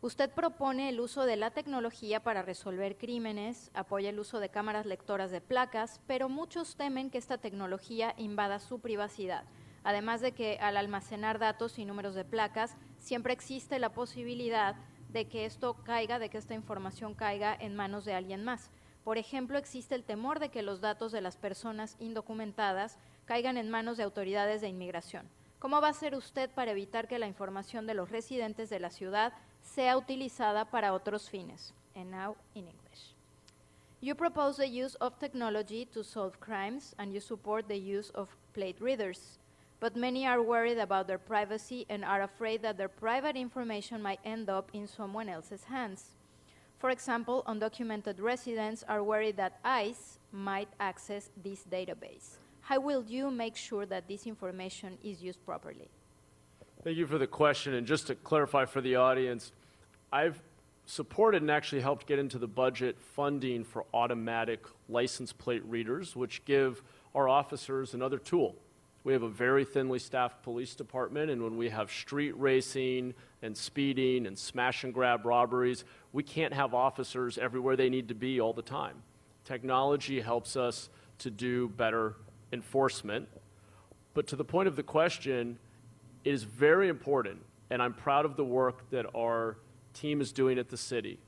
Usted propone el uso de la tecnología para resolver crímenes, apoya el uso de cámaras lectoras de placas, pero muchos temen que esta tecnología invada su privacidad. Además de que al almacenar datos y números de placas, siempre existe la posibilidad de que esto caiga, de que esta información caiga en manos de alguien más. Por ejemplo, existe el temor de que los datos de las personas indocumentadas caigan en manos de autoridades de inmigración. ¿Cómo va a hacer usted para evitar que la información de los residentes de la ciudad sea utilizada para otros fines? And now in English. You propose the use of technology to solve crimes, and you support the use of plate readers. But many are worried about their privacy and are afraid that their private information might end up in someone else's hands. For example, undocumented residents are worried that ICE might access this database. How will you make sure that this information is used properly? Thank you for the question. And just to clarify for the audience, I've supported and actually helped get into the budget funding for automatic license plate readers, which give our officers another tool. We have a very thinly staffed police department, and when we have street racing and speeding and smash and grab robberies, we can't have officers everywhere they need to be all the time. Technology helps us to do better enforcement. But to the point of the question, it is very important, and I'm proud of the work that our team is doing at the city,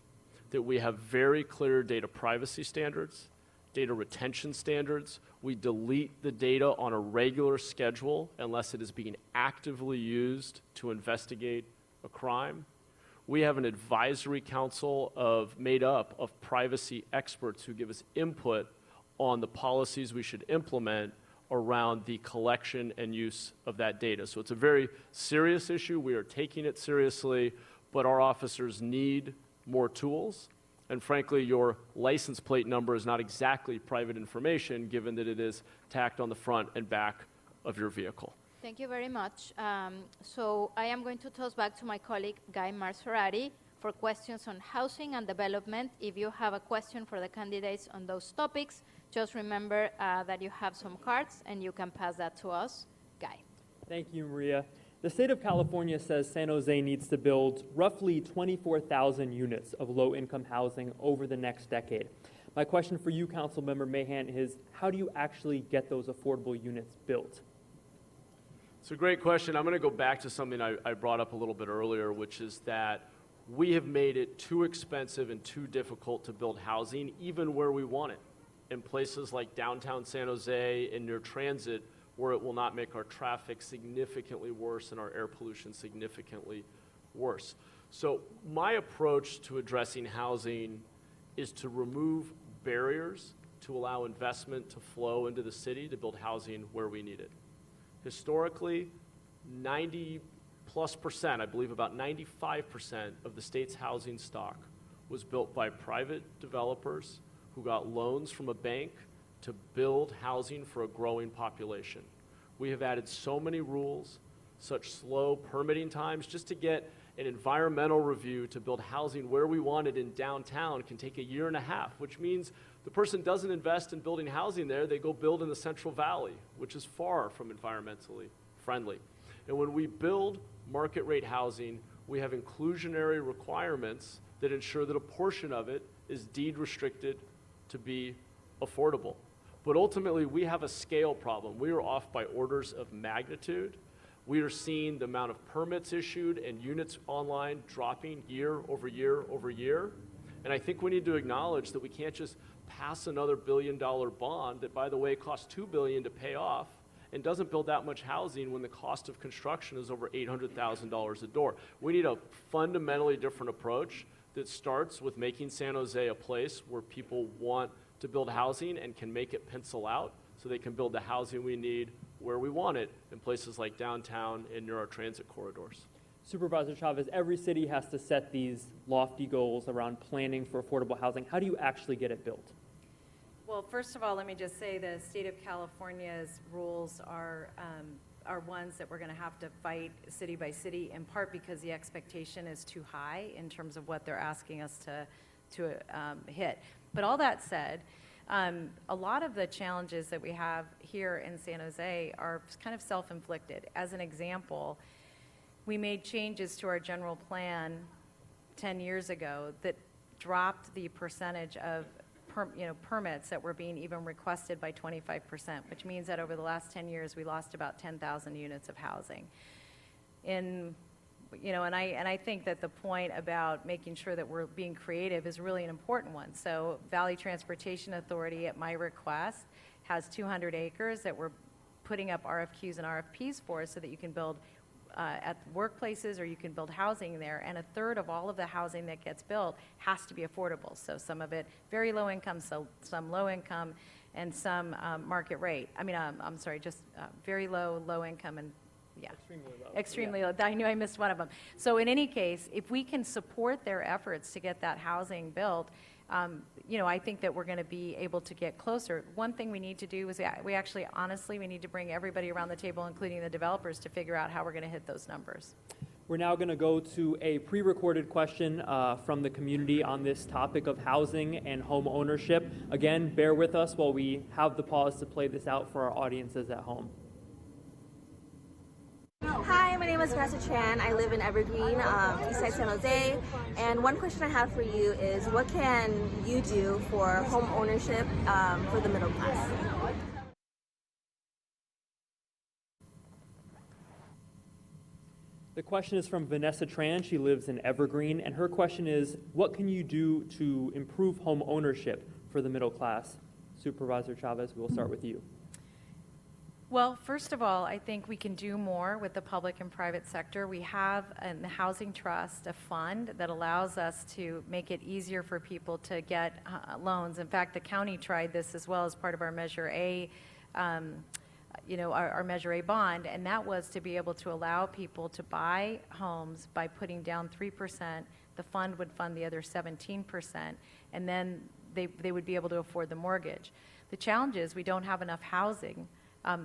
that we have very clear data privacy standards, data retention standards. We delete the data on a regular schedule unless it is being actively used to investigate a crime. We have an advisory council made up of privacy experts who give us input on the policies we should implement around the collection and use of that data. So it's a very serious issue. We are taking it seriously, but our officers need more tools. And frankly, your license plate number is not exactly private information, given that it is tacked on the front and back of your vehicle. Thank you very much. So I am going to toss back to my colleague, Guy Marsorati, for questions on housing and development. If you have a question for the candidates on those topics, just remember that you have some cards and you can pass that to us. Guy. Thank you, Maria. The state of California says San Jose needs to build roughly 24,000 units of low-income housing over the next decade. My question for you, Councilmember Mahan, is how do you actually get those affordable units built? It's a great question. I'm going to go back to something I brought up a little bit earlier, which is that we have made it too expensive and too difficult to build housing, even where we want it, in places like downtown San Jose and near transit, where it will not make our traffic significantly worse and our air pollution significantly worse. So my approach to addressing housing is to remove barriers to allow investment to flow into the city to build housing where we need it. Historically, 90+%, I believe about 95% of the state's housing stock was built by private developers who got loans from a bank to build housing for a growing population. We have added so many rules, such slow permitting times, just to get an environmental review to build housing where we want it in downtown can take 1.5 years, which means the person doesn't invest in building housing there, they go build in the Central Valley, which is far from environmentally friendly. And when we build market rate housing, we have inclusionary requirements that ensure that a portion of it is deed restricted to be affordable. But ultimately, we have a scale problem. We are off by orders of magnitude. We are seeing the amount of permits issued and units online dropping year over year over year. And I think we need to acknowledge that we can't just pass another $1 billion bond that, by the way, costs $2 billion to pay off and doesn't build that much housing when the cost of construction is over $800,000 a door. We need a fundamentally different approach that starts with making San Jose a place where people want to build housing and can make it pencil out so they can build the housing we need where we want it in places like downtown and near our transit corridors. Supervisor Chavez, every city has to set these lofty goals around planning for affordable housing. How do you actually get it built? Well, first of all, let me just say the state of California's rules are ones that we're going to have to fight city by city, in part because the expectation is too high in terms of what they're asking us to hit. But all that said, a lot of the challenges that we have here in San Jose are kind of self-inflicted. As an example, we made changes to our general plan 10 years ago that dropped the percentage of permits that were being even requested by 25%, which means that over the last 10 years, we lost about 10,000 units of housing. And I think that the point about making sure that we're being creative is really an important one. So Valley Transportation Authority, at my request, has 200 acres that we're putting up RFQs and RFPs for so that you can build at workplaces or you can build housing there, and 1/3 of all of the housing that gets built has to be affordable. So some of it very low income, so some low income, and some market rate. Just very low income, and yeah. Extremely low. I knew I missed one of them. So in any case, if we can support their efforts to get that housing built, I think that we're going to be able to get closer. One thing we need to do is we need to bring everybody around the table, including the developers, to figure out how we're going to hit those numbers. We're now going to go to a pre-recorded question from the community on this topic of housing and home ownership. Again, bear with us while we have the pause to play this out for our audiences at home. Hi, my name is Vanessa Chan. I live in Evergreen, Eastside San Jose. And one question I have for you is, what can you do for home ownership for the middle class? The question is from Vanessa Tran. She lives in Evergreen, and her question is, what can you do to improve home ownership for the middle class? Supervisor Chavez, we'll start with you. Well, first of all, I think we can do more with the public and private sector. We have in the Housing Trust a fund that allows us to make it easier for people to get loans. In fact, the county tried this as well as part of our Measure A, our Measure A bond, and that was to be able to allow people to buy homes by putting down 3%. The fund would fund the other 17%, and then they would be able to afford the mortgage. The challenge is we don't have enough housing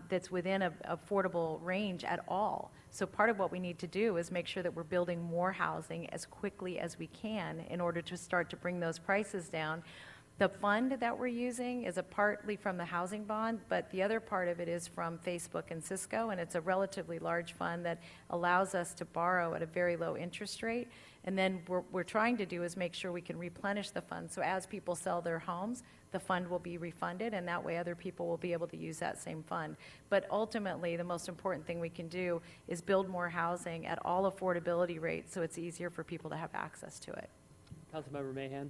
that's within an affordable range at all. So part of what we need to do is make sure that we're building more housing as quickly as we can in order to start to bring those prices down. The fund that we're using is partly from the housing bond, but the other part of it is from Facebook and Cisco, and it's a relatively large fund that allows us to borrow at a very low interest rate. And then what we're trying to do is make sure we can replenish the fund. So as people sell their homes, the fund will be refunded, and that way other people will be able to use that same fund. But ultimately, the most important thing we can do is build more housing at all affordability rates so it's easier for people to have access to it. Councilmember Mahan.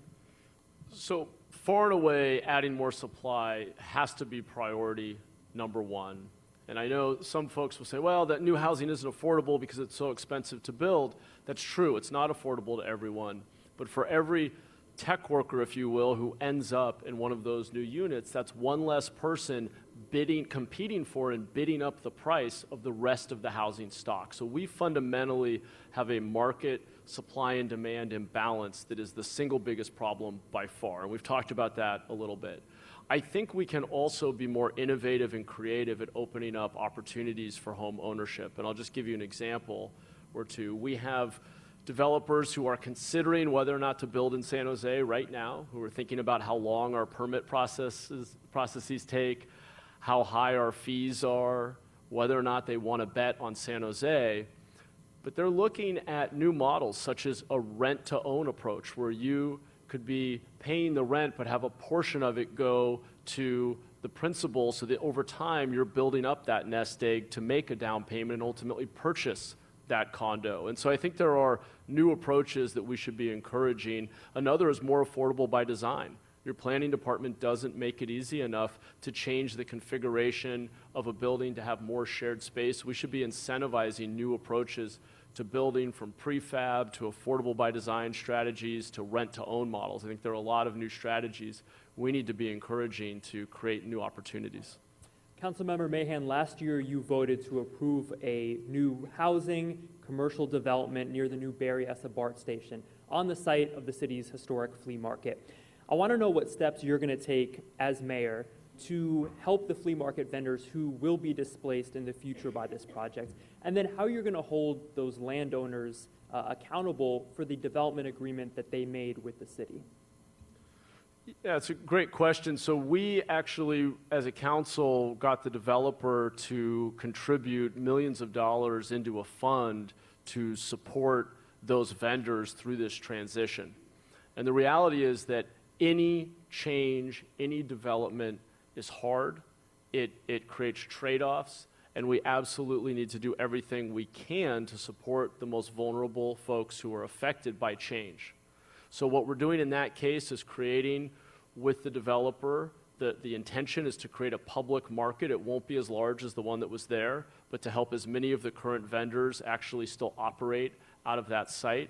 So far and away, adding more supply has to be priority number one. And I know some folks will say, well, that new housing isn't affordable because it's so expensive to build. That's true. It's not affordable to everyone. But for every tech worker, if you will, who ends up in one of those new units, that's one less person competing for and bidding up the price of the rest of the housing stock. So we fundamentally have a market supply and demand imbalance that is the single biggest problem by far. And we've talked about that a little bit. I think we can also be more innovative and creative at opening up opportunities for home ownership. And I'll just give you an example or two. We have developers who are considering whether or not to build in San Jose right now, who are thinking about how long our permit processes take, how high our fees are, whether or not they want to bet on San Jose. But they're looking at new models such as a rent-to-own approach, where you could be paying the rent but have a portion of it go to the principal so that over time you're building up that nest egg to make a down payment and ultimately purchase that condo. And so I think there are new approaches that we should be encouraging. Another is more affordable by design. Your planning department doesn't make it easy enough to change the configuration of a building to have more shared space. We should be incentivizing new approaches to building, from prefab to affordable by design strategies to rent-to-own models. I think there are a lot of new strategies we need to be encouraging to create new opportunities. Councilmember Mahan, last year you voted to approve a new housing commercial development near the new Barry Essa BART station on the site of the city's historic flea market. I want to know what steps you're going to take as mayor to help the flea market vendors who will be displaced in the future by this project, and then how you're going to hold those landowners accountable for the development agreement that they made with the city. Yeah, it's a great question. So we actually, as a council, got the developer to contribute millions of dollars into a fund to support those vendors through this transition. And the reality is that any change, any development is hard. It creates trade-offs, and we absolutely need to do everything we can to support the most vulnerable folks who are affected by change. So what we're doing in that case is creating with the developer, the intention is to create a public market. It won't be as large as the one that was there, but to help as many of the current vendors actually still operate out of that site.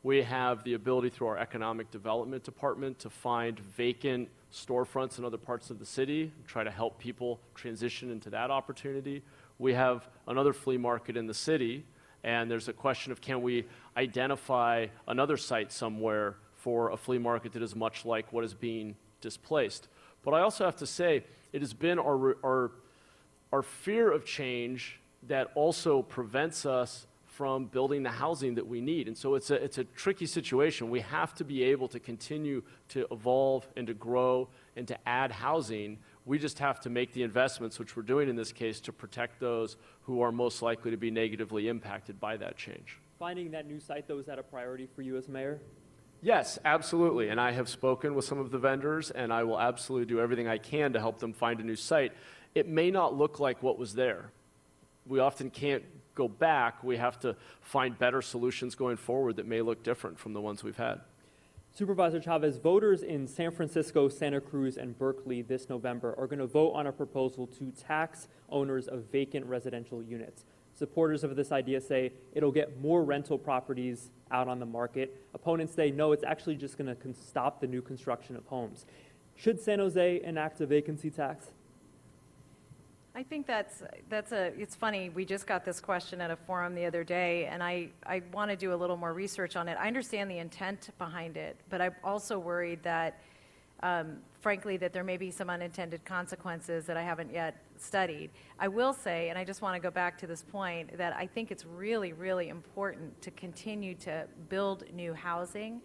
We have the ability through our economic development department to find vacant storefronts in other parts of the city, try to help people transition into that opportunity. We have another flea market in the city, and there's a question of, can we identify another site somewhere for a flea market that is much like what is being displaced. But I also have to say, it has been our fear of change that also prevents us from building the housing that we need. And so it's a tricky situation. We have to be able to continue to evolve and to grow and to add housing. We just have to make the investments, which we're doing in this case, to protect those who are most likely to be negatively impacted by that change. Finding that new site, though, is that a priority for you as mayor? Yes, absolutely. And I have spoken with some of the vendors, and I will absolutely do everything I can to help them find a new site. It may not look like what was there. We often can't go back. We have to find better solutions going forward that may look different from the ones we've had. Supervisor Chavez, voters in San Francisco, Santa Cruz, and Berkeley this November are going to vote on a proposal to tax owners of vacant residential units. Supporters of this idea say it'll get more rental properties out on the market. Opponents say, no, it's actually just going to stop the new construction of homes. Should San Jose enact a vacancy tax? I think it's funny, we just got this question at a forum the other day, and I want to do a little more research on it. I understand the intent behind it, but I'm also worried that, frankly, that there may be some unintended consequences that I haven't yet studied. I will say, and I just want to go back to this point, that I think it's really, really important to continue to build new housing.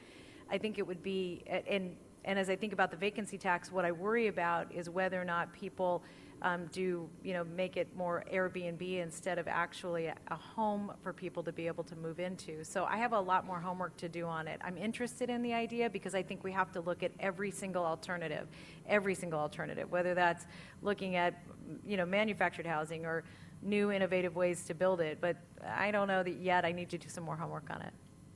I think it would be, and as I think about the vacancy tax, what I worry about is whether or not people make it more Airbnb instead of actually a home for people to be able to move into. So I have a lot more homework to do on it. I'm interested in the idea because I think we have to look at every single alternative, whether that's looking at, manufactured housing or new innovative ways to build it. But I don't know that yet. I need to do some more homework on it.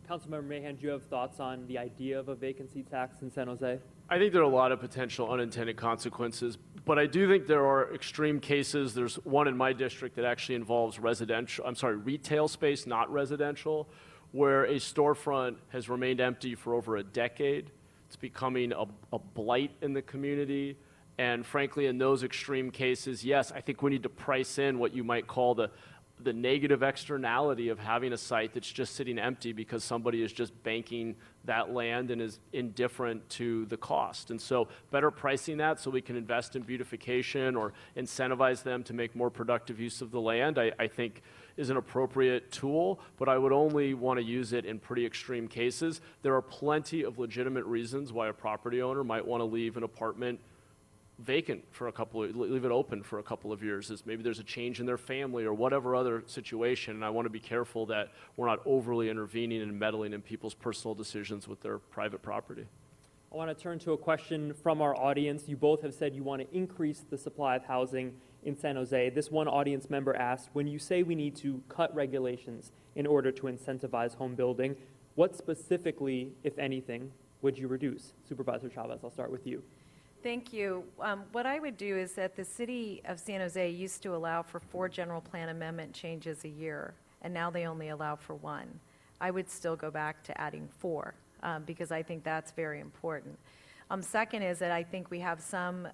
Councilmember Mahan, do you have thoughts on the idea of a vacancy tax in San Jose? I think there are a lot of potential unintended consequences, but I do think there are extreme cases. There's one in my district that actually involves retail space, not residential, where a storefront has remained empty for over a decade. It's becoming a blight in the community. And frankly, in those extreme cases, yes, I think we need to price in what you might call the negative externality of having a site that's just sitting empty because somebody is just banking that land and is indifferent to the cost. And so better pricing that so we can invest in beautification or incentivize them to make more productive use of the land, I think is an appropriate tool, but I would only want to use it in pretty extreme cases. There are plenty of legitimate reasons why a property owner might want to leave an apartment vacant for leave it open for a couple of years, as maybe there's a change in their family or whatever other situation. And I want to be careful that we're not overly intervening and meddling in people's personal decisions with their private property. I want to turn to a question from our audience. You both have said you want to increase the supply of housing in San Jose. This one audience member asked, when you say we need to cut regulations in order to incentivize home building, what specifically, if anything, would you reduce? Supervisor Chavez, I'll start with you. Thank you. What I would do is that the city of San Jose used to allow for 4 general plan amendment changes a year, and now they only allow for 1. I would still go back to adding 4 because I think that's very important. Second is that I think we have some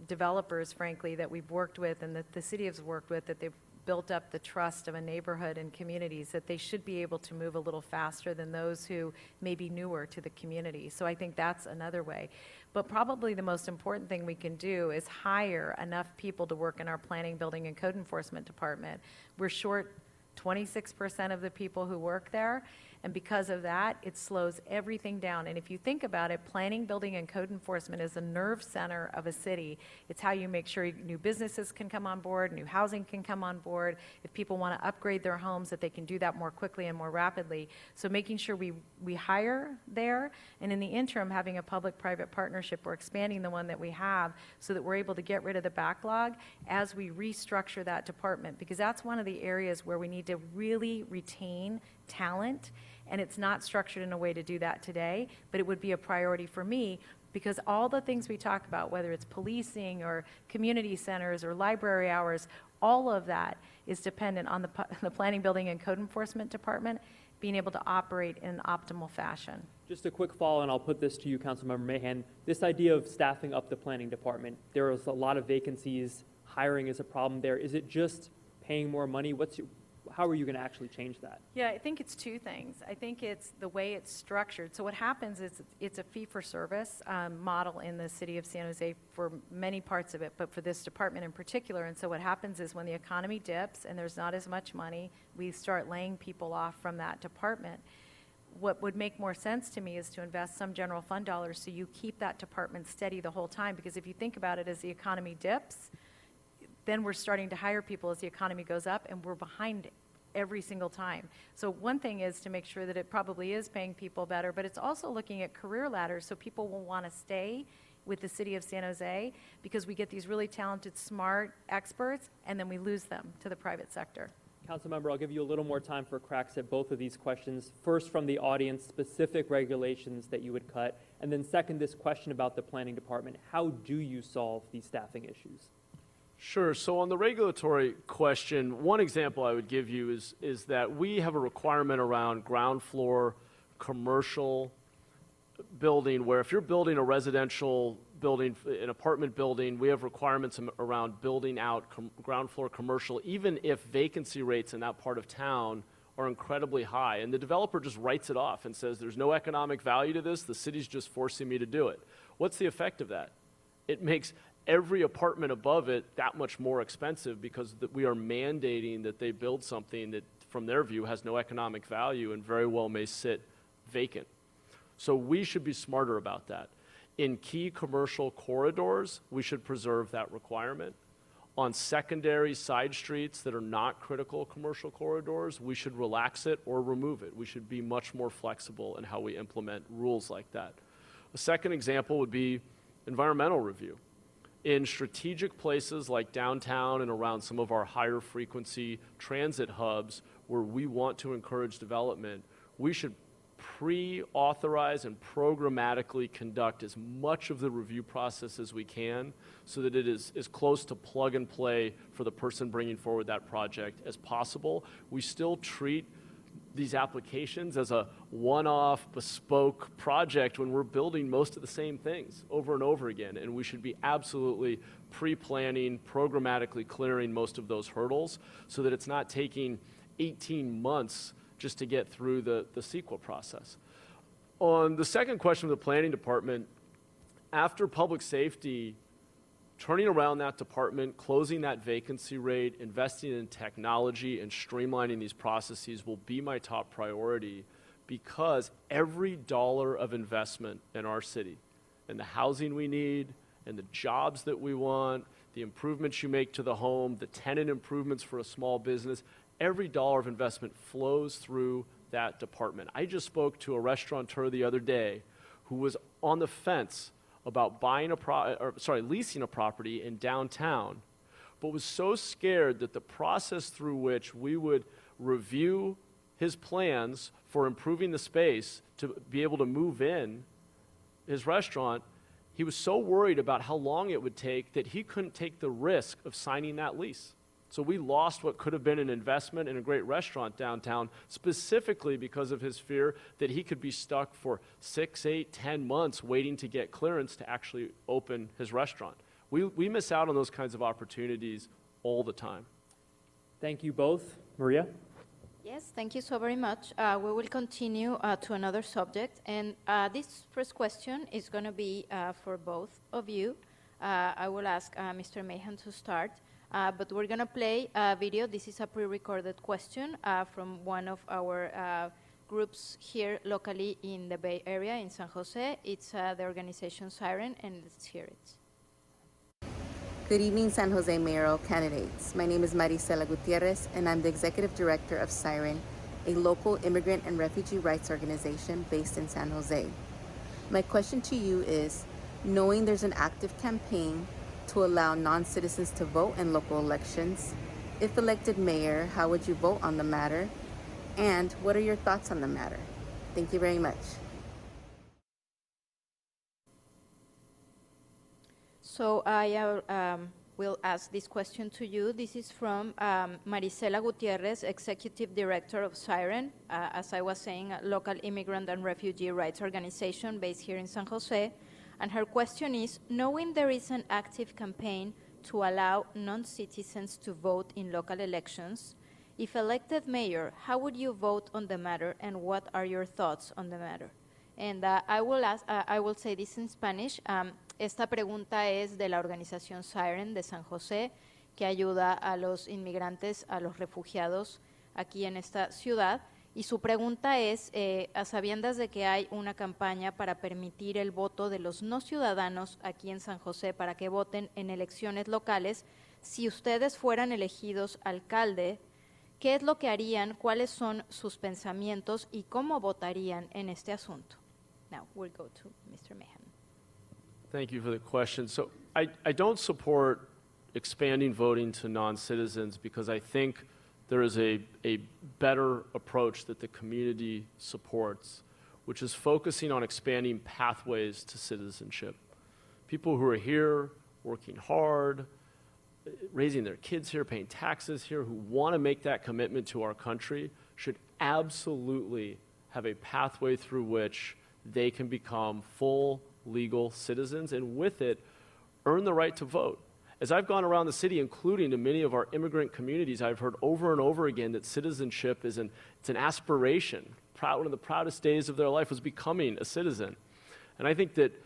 developers, frankly, that we've worked with and that the city has worked with, that they've built up the trust of a neighborhood and communities, that they should be able to move a little faster than those who may be newer to the community. So I think that's another way. But probably the most important thing we can do is hire enough people to work in our planning, building, and code enforcement department. We're short 26% of the people who work there, and because of that, it slows everything down. And if you think about it, planning, building, and code enforcement is the nerve center of a city. It's how you make sure new businesses can come on board, new housing can come on board. If people want to upgrade their homes, that they can do that more quickly and more rapidly. So making sure we hire there, and in the interim, having a public-private partnership or expanding the one that we have so that we're able to get rid of the backlog as we restructure that department, because that's one of the areas where we need to really retain talent, and it's not structured in a way to do that today, but it would be a priority for me, because all the things we talk about, whether it's policing or community centers or library hours, all of that is dependent on the planning, building, and code enforcement department being able to operate in an optimal fashion. Just a quick follow, and I'll put this to you, Councilmember Mahan. This idea of staffing up the planning department, there is a lot of vacancies, hiring is a problem there. Is it just paying more money? How are you going to actually change that? Yeah, I think it's 2 things. I think it's the way it's structured. So what happens is it's a fee-for-service model in the city of San Jose for many parts of it, but for this department in particular. And so what happens is when the economy dips and there's not as much money, we start laying people off from that department. What would make more sense to me is to invest some general fund dollars so you keep that department steady the whole time. Because if you think about it, as the economy dips, then we're starting to hire people as the economy goes up, and we're behind every single time. So one thing is to make sure that it probably is paying people better, but it's also looking at career ladders so people will want to stay with the city of San Jose, because we get these really talented, smart experts, and then we lose them to the private sector. Councilmember, I'll give you a little more time for cracks at both of these questions. First, from the audience, specific regulations that you would cut, and then second, this question about the planning department. How do you solve these staffing issues? Sure. So on the regulatory question, one example I would give you is that we have a requirement around ground floor commercial building, where if you're building a residential building, an apartment building, we have requirements around building out ground floor commercial, even if vacancy rates in that part of town are incredibly high. And the developer just writes it off and says, there's no economic value to this, the city's just forcing me to do it. What's the effect of that? It makes every apartment above it that much more expensive, because we are mandating that they build something that, from their view, has no economic value and very well may sit vacant. So we should be smarter about that. In key commercial corridors, we should preserve that requirement. On secondary side streets that are not critical commercial corridors, we should relax it or remove it. We should be much more flexible in how we implement rules like that. A second example would be environmental review. In strategic places like downtown and around some of our higher frequency transit hubs where we want to encourage development, we should pre-authorize and programmatically conduct as much of the review process as we can so that it is as close to plug and play for the person bringing forward that project as possible. We still treat these applications as a one-off bespoke project when we're building most of the same things over and over again, and we should be absolutely pre-planning, programmatically clearing most of those hurdles so that it's not taking 18 months just to get through the CEQA process. On the second question of the planning department, after public safety, turning around that department, closing that vacancy rate, investing in technology, and streamlining these processes will be my top priority because every dollar of investment in our city, and the housing we need, and the jobs that we want, the improvements you make to the home, the tenant improvements for a small business, every dollar of investment flows through that department. I just spoke to a restaurateur the other day who was on the fence about leasing a property in downtown, but was so scared that the process through which we would review his plans for improving the space to be able to move in his restaurant, he was so worried about how long it would take that he couldn't take the risk of signing that lease. So we lost what could have been an investment in a great restaurant downtown specifically because of his fear that he could be stuck for 6, 8, 10 months waiting to get clearance to actually open his restaurant. We miss out on those kinds of opportunities all the time. Thank you both. Maria? Yes, thank you so very much. We will continue to another subject, and this first question is going to be for both of you. I will ask Mr. Mahan to start. But we're going to play a video. This is a pre-recorded question from one of our groups here locally in the Bay Area in San Jose. It's the organization Siren, and let's hear it. Good evening, San Jose mayoral candidates. My name is Marisela Gutierrez, and I'm the executive director of Siren, a local immigrant and refugee rights organization based in San Jose. My question to you is, knowing there's an active campaign to allow non-citizens to vote in local elections, if elected mayor, how would you vote on the matter? And what are your thoughts on the matter? Thank you very much. So I will ask this question to you. This is from Marisela Gutierrez, Executive Director of Siren, as I was saying, a local immigrant and refugee rights organization based here in San Jose. And her question is, knowing there is an active campaign to allow non-citizens to vote in local elections, if elected mayor, how would you vote on the matter and what are your thoughts on the matter? And I will say this in Spanish. Esta pregunta es de la organización Siren de San José, que ayuda a los inmigrantes, a los refugiados aquí en esta ciudad. Y su pregunta es, a sabiendas de que hay una campaña para permitir el voto de los no ciudadanos aquí en San José para que voten en elecciones locales, si ustedes fueran elegidos alcalde, ¿qué es lo que harían? ¿Cuáles son sus pensamientos y cómo votarían en este asunto? Now we'll go to Mr. Mahan. Thank you for the question. So I don't support expanding voting to non-citizens because I think there is a better approach that the community supports, which is focusing on expanding pathways to citizenship. People who are here, working hard, raising their kids here, paying taxes here, who want to make that commitment to our country should absolutely have a pathway through which they can become full legal citizens and with it earn the right to vote. As I've gone around the city, including to many of our immigrant communities, I've heard over and over again that citizenship is an aspiration. One of the proudest days of their life was becoming a citizen. And I think that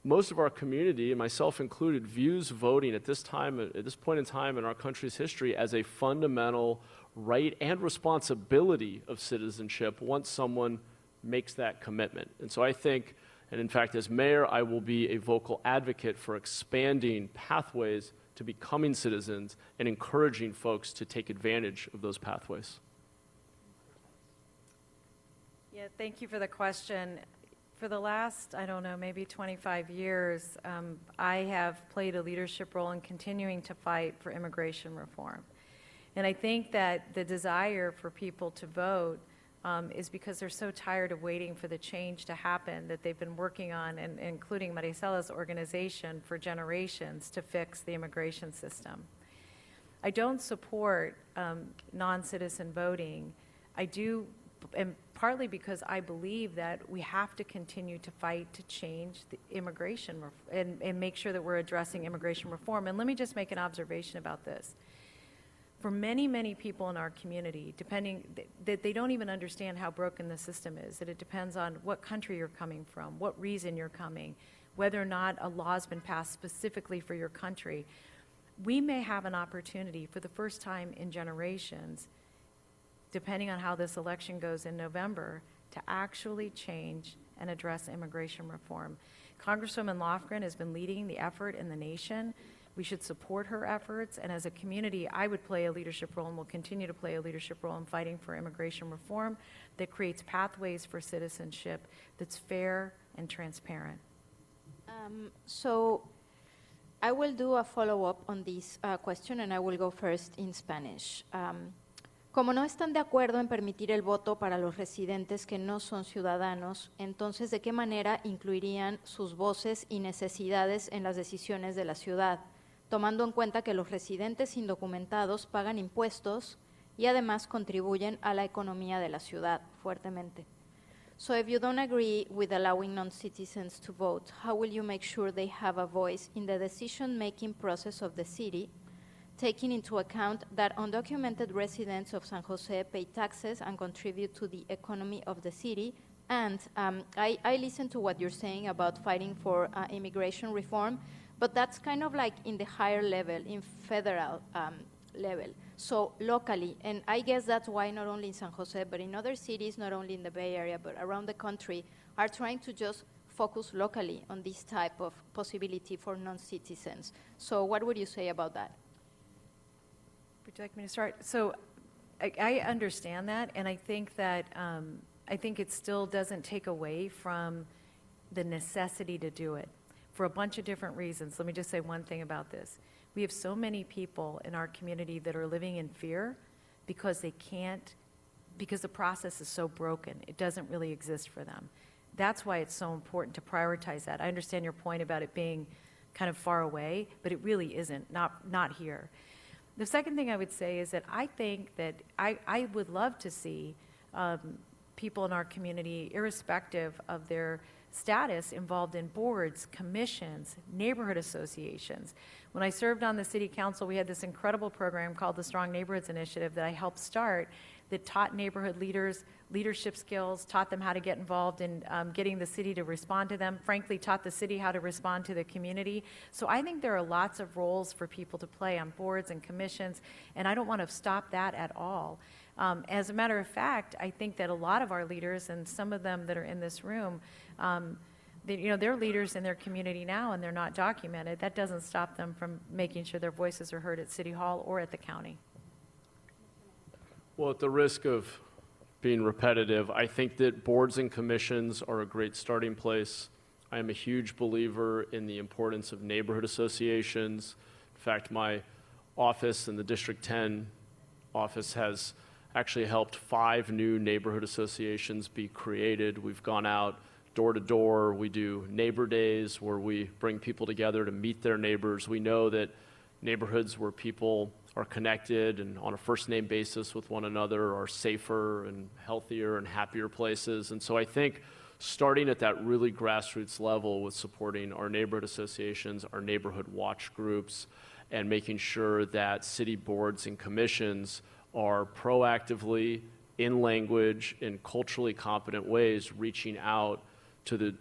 most of our community, and myself included, views voting at this point in time in our country's history as a fundamental right and responsibility of citizenship once someone makes that commitment. And so I think, and in fact, as mayor, I will be a vocal advocate for expanding pathways to becoming citizens and encouraging folks to take advantage of those pathways. Yeah, thank you for the question. For the last, I don't know, maybe 25 years, I have played a leadership role in continuing to fight for immigration reform. And I think that the desire for people to vote is because they're so tired of waiting for the change to happen that they've been working on, and including Maricela's organization, for generations to fix the immigration system. I don't support non-citizen voting. I do, and partly because I believe that we have to continue to fight to change the immigration and make sure that we're addressing immigration reform. And let me just make an observation about this. For many, many people in our community, that they don't even understand how broken the system is, that it depends on what country you're coming from, what reason you're coming, whether or not a law's been passed specifically for your country. We may have an opportunity for the first time in generations, depending on how this election goes in November, to actually change and address immigration reform. Congresswoman Lofgren has been leading the effort in the nation. We should support her efforts, and as a community, I would play a leadership role and will continue to play a leadership role in fighting for immigration reform that creates pathways for citizenship that's fair and transparent. So I will do a follow-up on this question, and I will go first in Spanish. Como no están de acuerdo en permitir el voto para los residentes que no son ciudadanos, entonces, ¿de qué manera incluirían sus voces y necesidades en las decisiones de la ciudad, tomando en cuenta que los residentes indocumentados pagan impuestos y además contribuyen a la economía de la ciudad fuertemente? So if you don't agree with allowing non-citizens to vote, how will you make sure they have a voice in the decision-making process of the city, taking into account that undocumented residents of San Jose pay taxes and contribute to the economy of the city? And I listened to what you're saying about fighting for immigration reform, but that's kind of like in the higher level, in federal level. So locally, and I guess that's why not only in San Jose, but in other cities, not only in the Bay Area, but around the country, are trying to just focus locally on this type of possibility for non-citizens. So what would you say about that? Would you like me to start? So I understand that, and I think that I think it still doesn't take away from the necessity to do it for a bunch of different reasons. Let me just say one thing about this. We have so many people in our community that are living in fear because they can't, because the process is so broken. It doesn't really exist for them. That's why it's so important to prioritize that. I understand your point about it being kind of far away, but it really isn't, not here. The second thing I would say is that I think that I would love to see people in our community, irrespective of their status, involved in boards, commissions, neighborhood associations. When I served on the city council, we had this incredible program called the Strong Neighborhoods Initiative that I helped start that taught neighborhood leaders leadership skills, taught them how to get involved in getting the city to respond to them, frankly, taught the city how to respond to the community. So I think there are lots of roles for people to play on boards and commissions, and I don't want to stop that at all. As a matter of fact, I think that a lot of our leaders, and some of them that are in this room, they're leaders in their community now and they're not documented. That doesn't stop them from making sure their voices are heard at City Hall or at the county. Well, at the risk of being repetitive, I think that boards and commissions are a great starting place. I am a huge believer in the importance of neighborhood associations. In fact, my office in the District 10 office has actually helped 5 new neighborhood associations be created. We've gone out door to door. We do neighbor days where we bring people together to meet their neighbors. We know that neighborhoods where people are connected and on a first name basis with one another are safer and healthier and happier places. And so I think starting at that really grassroots level with supporting our neighborhood associations, our neighborhood watch groups, and making sure that city boards and commissions are proactively, in language, in culturally competent ways, reaching out to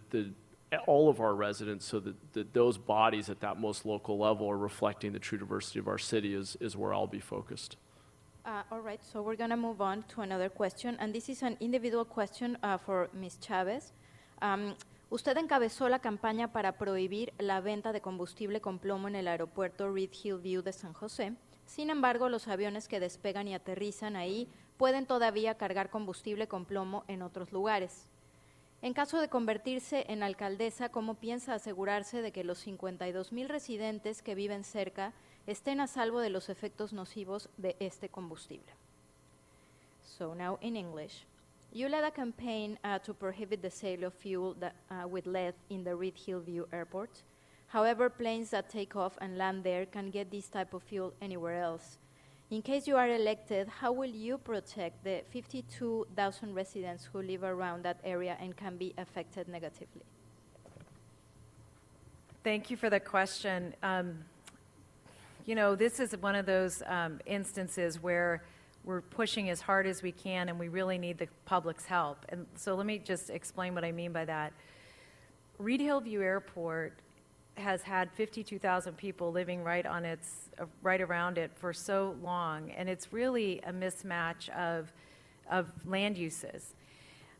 all of our residents so that those bodies at that most local level are reflecting the true diversity of our city is where I'll be focused. All right, so we're going to move on to another question, and this is an individual question for Ms. Chavez. Usted encabezó la campaña para prohibir la venta de combustible con plomo en el aeropuerto Reed Hillview de San José. Sin embargo, los aviones que despegan y aterrizan ahí pueden todavía cargar combustible con plomo en otros lugares. En caso de convertirse en alcaldesa, ¿cómo piensa asegurarse de que los 52,000 residentes que viven cerca estén a salvo de los efectos nocivos de este combustible? So now in English, You led a campaign to prohibit the sale of fuel with lead in the Reed Hillview Airport. However, planes that take off and land there can get this type of fuel anywhere else. In case you are elected, how will you protect the 52,000 residents who live around that area and can be affected negatively? Thank you for the question. This is one of those instances where we're pushing as hard as we can and we really need the public's help. And so let me just explain what I mean by that. Reed Hillview Airport has had 52,000 people living right around it for so long, and it's really a mismatch of land uses.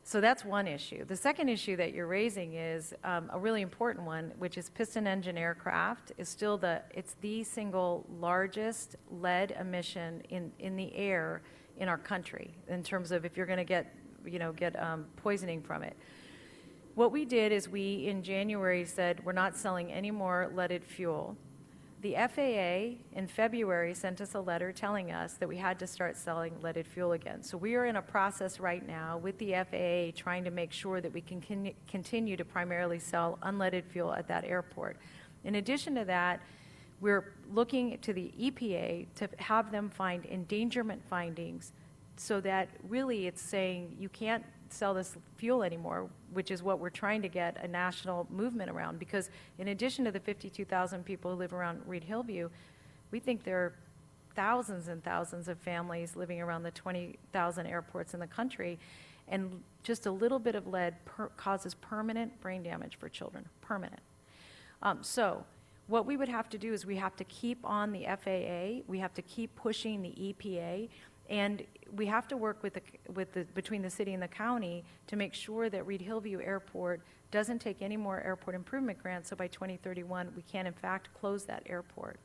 So that's one issue. The second issue that you're raising is a really important one, which is piston engine aircraft is still it's the single largest lead emission in the air in our country in terms of if you're going to get poisoning from it. What we did is we, in January, said we're not selling any more leaded fuel. The FAA in February sent us a letter telling us that we had to start selling leaded fuel again. So we are in a process right now with the FAA trying to make sure that we can continue to primarily sell unleaded fuel at that airport. In addition to that, we're looking to the EPA to have them find endangerment findings so that really it's saying you can't sell this fuel anymore, which is what we're trying to get a national movement around. Because in addition to the 52,000 people who live around Reed Hillview, we think there are thousands and thousands of families living around the 20,000 airports in the country. And just a little bit of lead causes permanent brain damage for children, permanent. So what we would have to do is we have to keep on the FAA, we have to keep pushing the EPA, and we have to work between the city and the county to make sure that Reed Hillview Airport doesn't take any more airport improvement grants, so by 2031 we can in fact close that airport.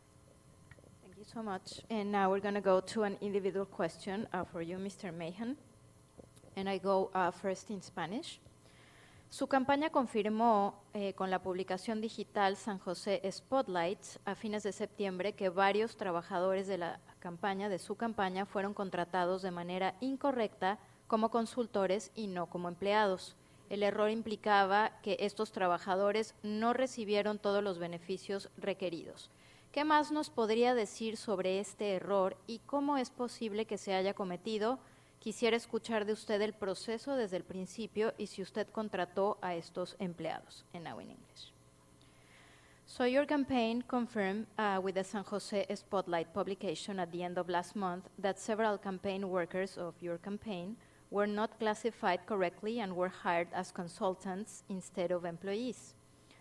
Thank you so much. And now we're going to go to an individual question for you, Mr. Mahan. And I go first in Spanish. Su campaña confirmó con la publicación digital San José Spotlights a fines de septiembre que varios trabajadores de la campaña, de su campaña, fueron contratados de manera incorrecta como consultores y no como empleados. El error implicaba que estos trabajadores no recibieron todos los beneficios requeridos. ¿Qué más nos podría decir sobre este error y cómo es posible que se haya cometido? Quisiera escuchar de usted el proceso desde el principio y si usted contrató a estos empleados. And now in English. So your campaign confirmed with the San Jose Spotlight publication at the end of last month that several campaign workers of your campaign were not classified correctly and were hired as consultants instead of employees,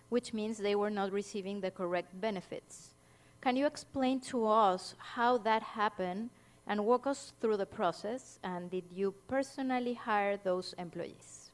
which means they were not receiving the correct benefits. Can you explain to us how that happened and walk us through the process, and did you personally hire those employees?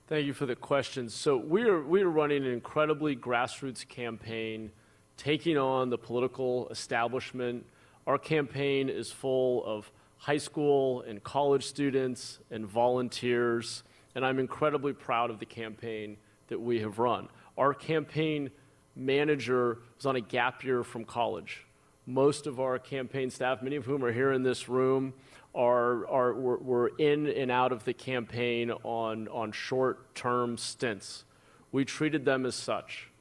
Thank you for the question. So we are running an incredibly grassroots campaign, taking on the political establishment. Our campaign is full of high school and college students and volunteers, and I'm incredibly proud of the campaign that we have run. Our campaign manager was on a gap year from college. Most of our campaign staff, many of whom are here in this room, were in and out of the campaign on short-term stints. We treated them as such.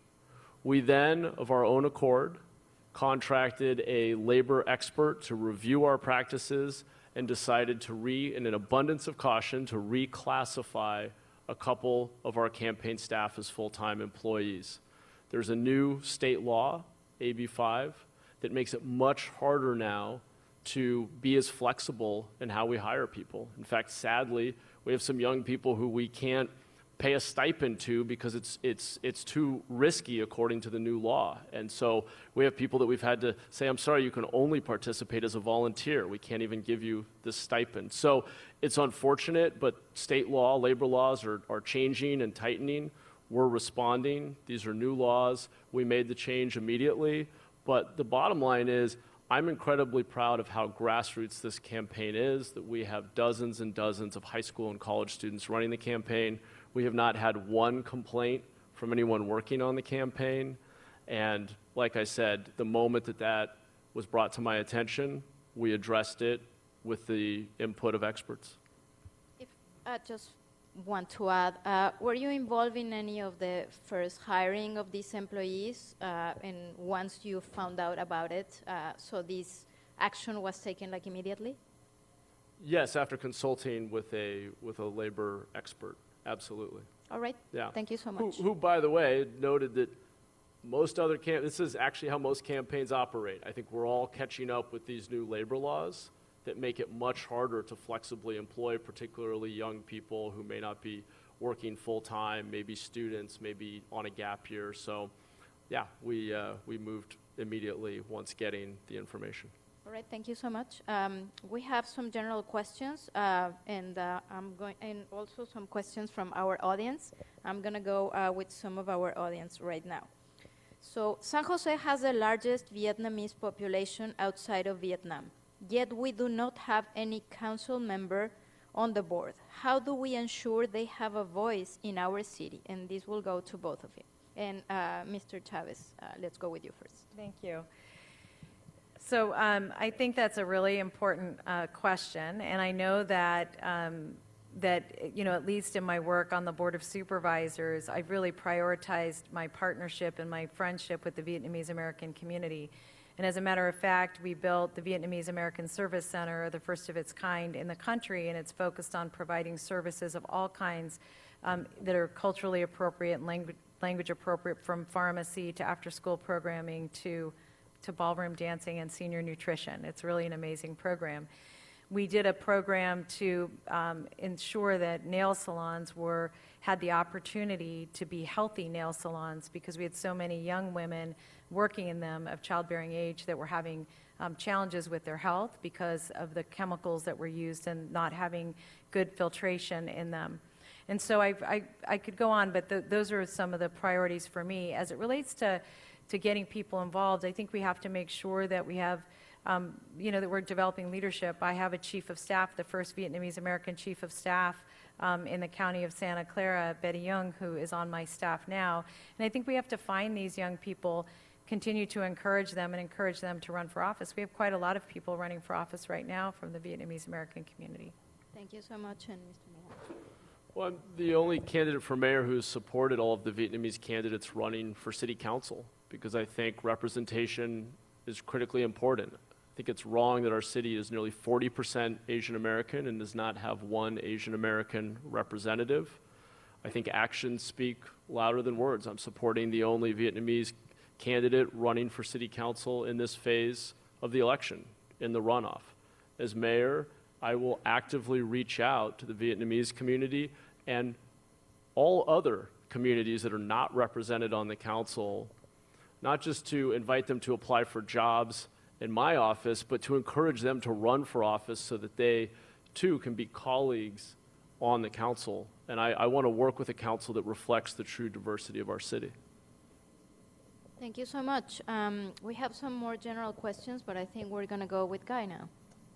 We then, of our own accord, contracted a labor expert to review our practices and decided to in an abundance of caution, to reclassify a couple of our campaign staff as full-time employees. There's a new state law, AB 5, that makes it much harder now to be as flexible in how we hire people. In fact, sadly, we have some young people who we can't pay a stipend to because it's too risky according to the new law. And so we have people that we've had to say, I'm sorry, you can only participate as a volunteer. We can't even give you this stipend. So it's unfortunate, but state law, labor laws are changing and tightening. We're responding. These are new laws. We made the change immediately. But the bottom line is, I'm incredibly proud of how grassroots this campaign is, that we have dozens and dozens of high school and college students running the campaign. We have not had one complaint from anyone working on the campaign. And like I said, the moment that was brought to my attention, we addressed it with the input of experts. Just want to add, were you involved in any of the first hiring of these employees? And once you found out about it, so this action was taken like immediately? Yes, after consulting with a labor expert, absolutely. All right. Yeah. Thank you so much. Who, by the way, noted that this is actually how most campaigns operate. I think we're all catching up with these new labor laws that make it much harder to flexibly employ particularly young people who may not be working full-time, maybe students, maybe on a gap year. So, yeah, we moved immediately once getting the information. All right, thank you so much. We have some general questions, and also some questions from our audience. I'm going to go with some of our audience right now. So, San Jose has the largest Vietnamese population outside of Vietnam, yet we do not have any council member on the board. How do we ensure they have a voice in our city? And this will go to both of you. And Mr. Chavez, let's go with you first. Thank you. So I think that's a really important question, and I know that at least in my work on the Board of Supervisors, I've really prioritized my partnership and my friendship with the Vietnamese American community. And as a matter of fact, we built the Vietnamese American Service Center, the first of its kind in the country, and it's focused on providing services of all kinds that are culturally appropriate and language appropriate, from pharmacy to after-school programming to ballroom dancing and senior nutrition. It's really an amazing program. We did a program to ensure that nail salons had the opportunity to be healthy nail salons, because we had so many young women working in them of childbearing age that were having challenges with their health because of the chemicals that were used and not having good filtration in them. And so I could go on, but those are some of the priorities for me. As it relates to getting people involved, I think we have to make sure that we have, that we're developing leadership. I have a chief of staff, the first Vietnamese American chief of staff in the county of Santa Clara, Betty Young, who is on my staff now. And I think we have to find these young people, continue to encourage them and encourage them to run for office. We have quite a lot of people running for office right now from the Vietnamese American community. Thank you so much, and Mr. Mahan. Well, I'm the only candidate for mayor who's supported all of the Vietnamese candidates running for city council, because I think representation is critically important. I think it's wrong that our city is nearly 40% Asian American and does not have one Asian American representative. I think actions speak louder than words. I'm supporting the only Vietnamese candidate running for city council in this phase of the election, in the runoff. As mayor, I will actively reach out to the Vietnamese community and all other communities that are not represented on the council, not just to invite them to apply for jobs in my office, but to encourage them to run for office so that they too can be colleagues on the council. And I want to work with a council that reflects the true diversity of our city. Thank you so much. We have some more general questions, but I think we're going to go with Guy now.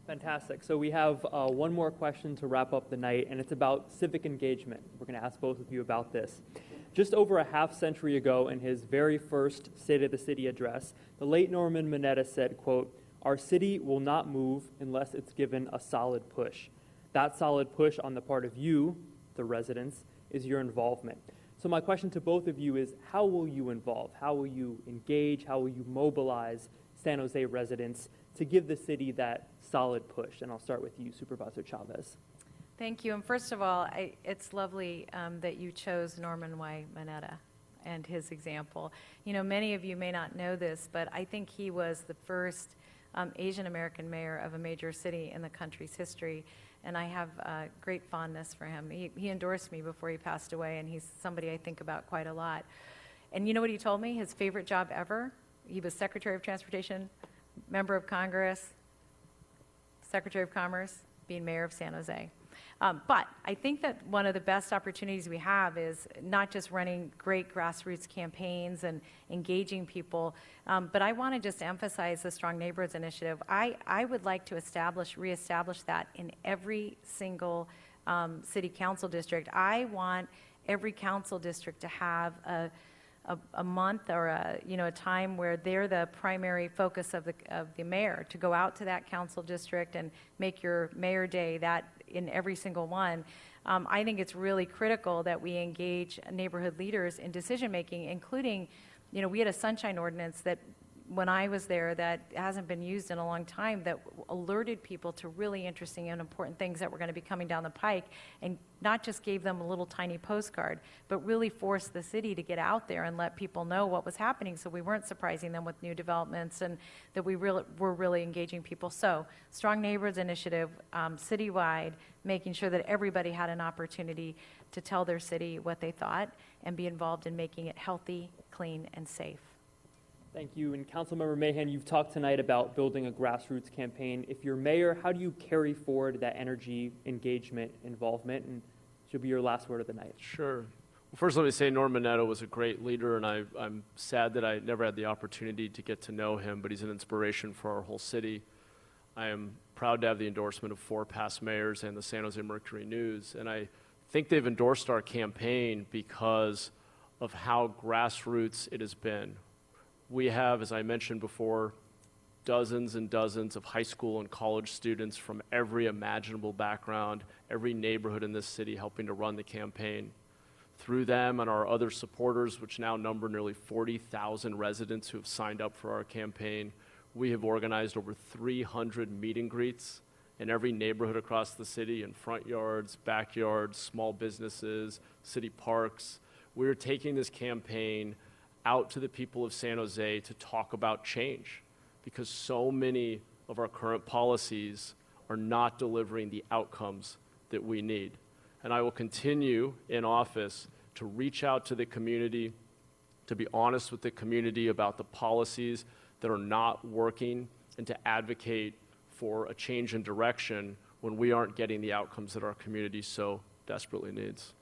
Fantastic. So we have one more question to wrap up the night, and it's about civic engagement. We're going to ask both of you about this. Just over a half century ago, in his very first State of the City address, the late Norman Mineta said, quote, "Our city will not move unless it's given a solid push. That solid push on the part of you, the residents, is your involvement." So my question to both of you is, how will you involve? How will you engage? How will you mobilize San Jose residents to give the city that solid push? And I'll start with you, Supervisor Chavez. Thank you. And first of all, it's lovely that you chose Norman Y. Mineta and his example. You know, many of you may not know this, but I think he was the first Asian American mayor of a major city in the country's history, and I have great fondness for him. He endorsed me before he passed away, and he's somebody I think about quite a lot. And you know what he told me? His favorite job ever? He was Secretary of Transportation, Member of Congress, Secretary of Commerce, being mayor of San Jose. But I think that one of the best opportunities we have is not just running great grassroots campaigns and engaging people, but I want to just emphasize the Strong Neighborhoods Initiative. I would like to reestablish that in every single city council district. I want every council district to have a month or a time where they're the primary focus of the mayor, to go out to that council district and make your mayor day that in every single one. I think it's really critical that we engage neighborhood leaders in decision-making, including, we had a sunshine ordinance that when I was there that hasn't been used in a long time that alerted people to really interesting and important things that were going to be coming down the pike, and not just gave them a little tiny postcard, but really forced the city to get out there and let people know what was happening, so we weren't surprising them with new developments, and that we were really engaging people. So, Strong Neighborhoods Initiative, citywide, making sure that everybody had an opportunity to tell their city what they thought and be involved in making it healthy, clean, and safe. Thank you. And Councilmember Mahan, you've talked tonight about building a grassroots campaign. If you're mayor, how do you carry forward that energy, engagement, involvement? And should be your last word of the night. Sure. Well, first let me say Norm Minetto was a great leader, and I'm sad that I never had the opportunity to get to know him, but he's an inspiration for our whole city. I am proud to have the endorsement of 4 past mayors and the San Jose Mercury News, and I think they've endorsed our campaign because of how grassroots it has been. We have, as I mentioned before, dozens and dozens of high school and college students from every imaginable background, every neighborhood in this city helping to run the campaign. Through them and our other supporters, which now number nearly 40,000 residents who have signed up for our campaign, we have organized over 300 meet and greets in every neighborhood across the city, in front yards, backyards, small businesses, city parks. We're taking this campaign out to the people of San Jose to talk about change, because so many of our current policies are not delivering the outcomes that we need. And I will continue in office to reach out to the community, to be honest with the community about the policies that are not working, and to advocate for a change in direction when we aren't getting the outcomes that our community so desperately needs.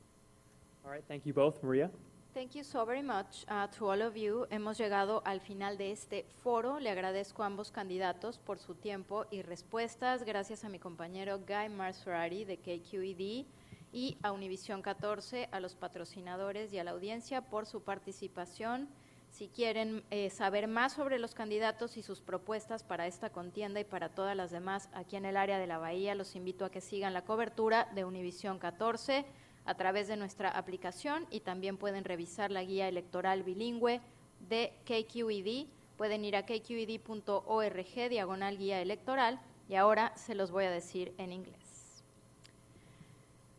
All right, thank you both. Maria? Thank you so very much to all of you. Hemos llegado al final de este foro. Le agradezco a ambos candidatos por su tiempo y respuestas. Gracias a mi compañero Guy Marsorari de KQED y a Univision 14, a los patrocinadores y a la audiencia por su participación. Si quieren saber más sobre los candidatos y sus propuestas para esta contienda y para todas las demás aquí en el área de la Bahía, los invito a que sigan la cobertura de Univision 14 a través de nuestra aplicación, y también pueden revisar la guía electoral bilingüe de KQED. Pueden ir a kqed.org/guía electoral, y ahora se los voy a decir en inglés.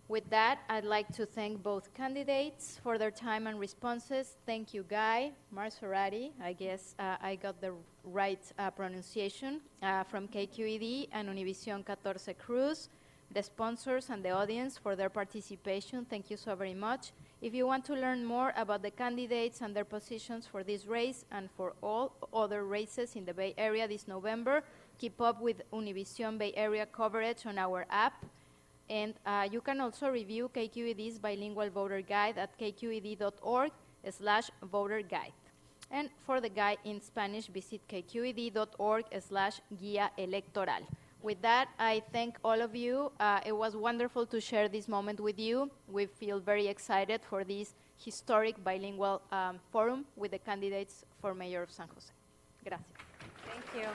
With that, I'd like to thank both candidates for their time and responses. Thank you, Guy Marsorati. I guess I got the right pronunciation from KQED and Univision 14 Cruz. The sponsors and the audience for their participation. Thank you so very much. If you want to learn more about the candidates and their positions for this race and for all other races in the Bay Area this November, keep up with Univision Bay Area coverage on our app. And you can also review KQED's bilingual voter guide at kqed.org/voter guide. And for the guide in Spanish, visit kqed.org/guía electoral. With that, I thank all of you. It was wonderful to share this moment with you. We feel very excited for this historic bilingual forum with the candidates for Mayor of San Jose. Gracias. Thank you.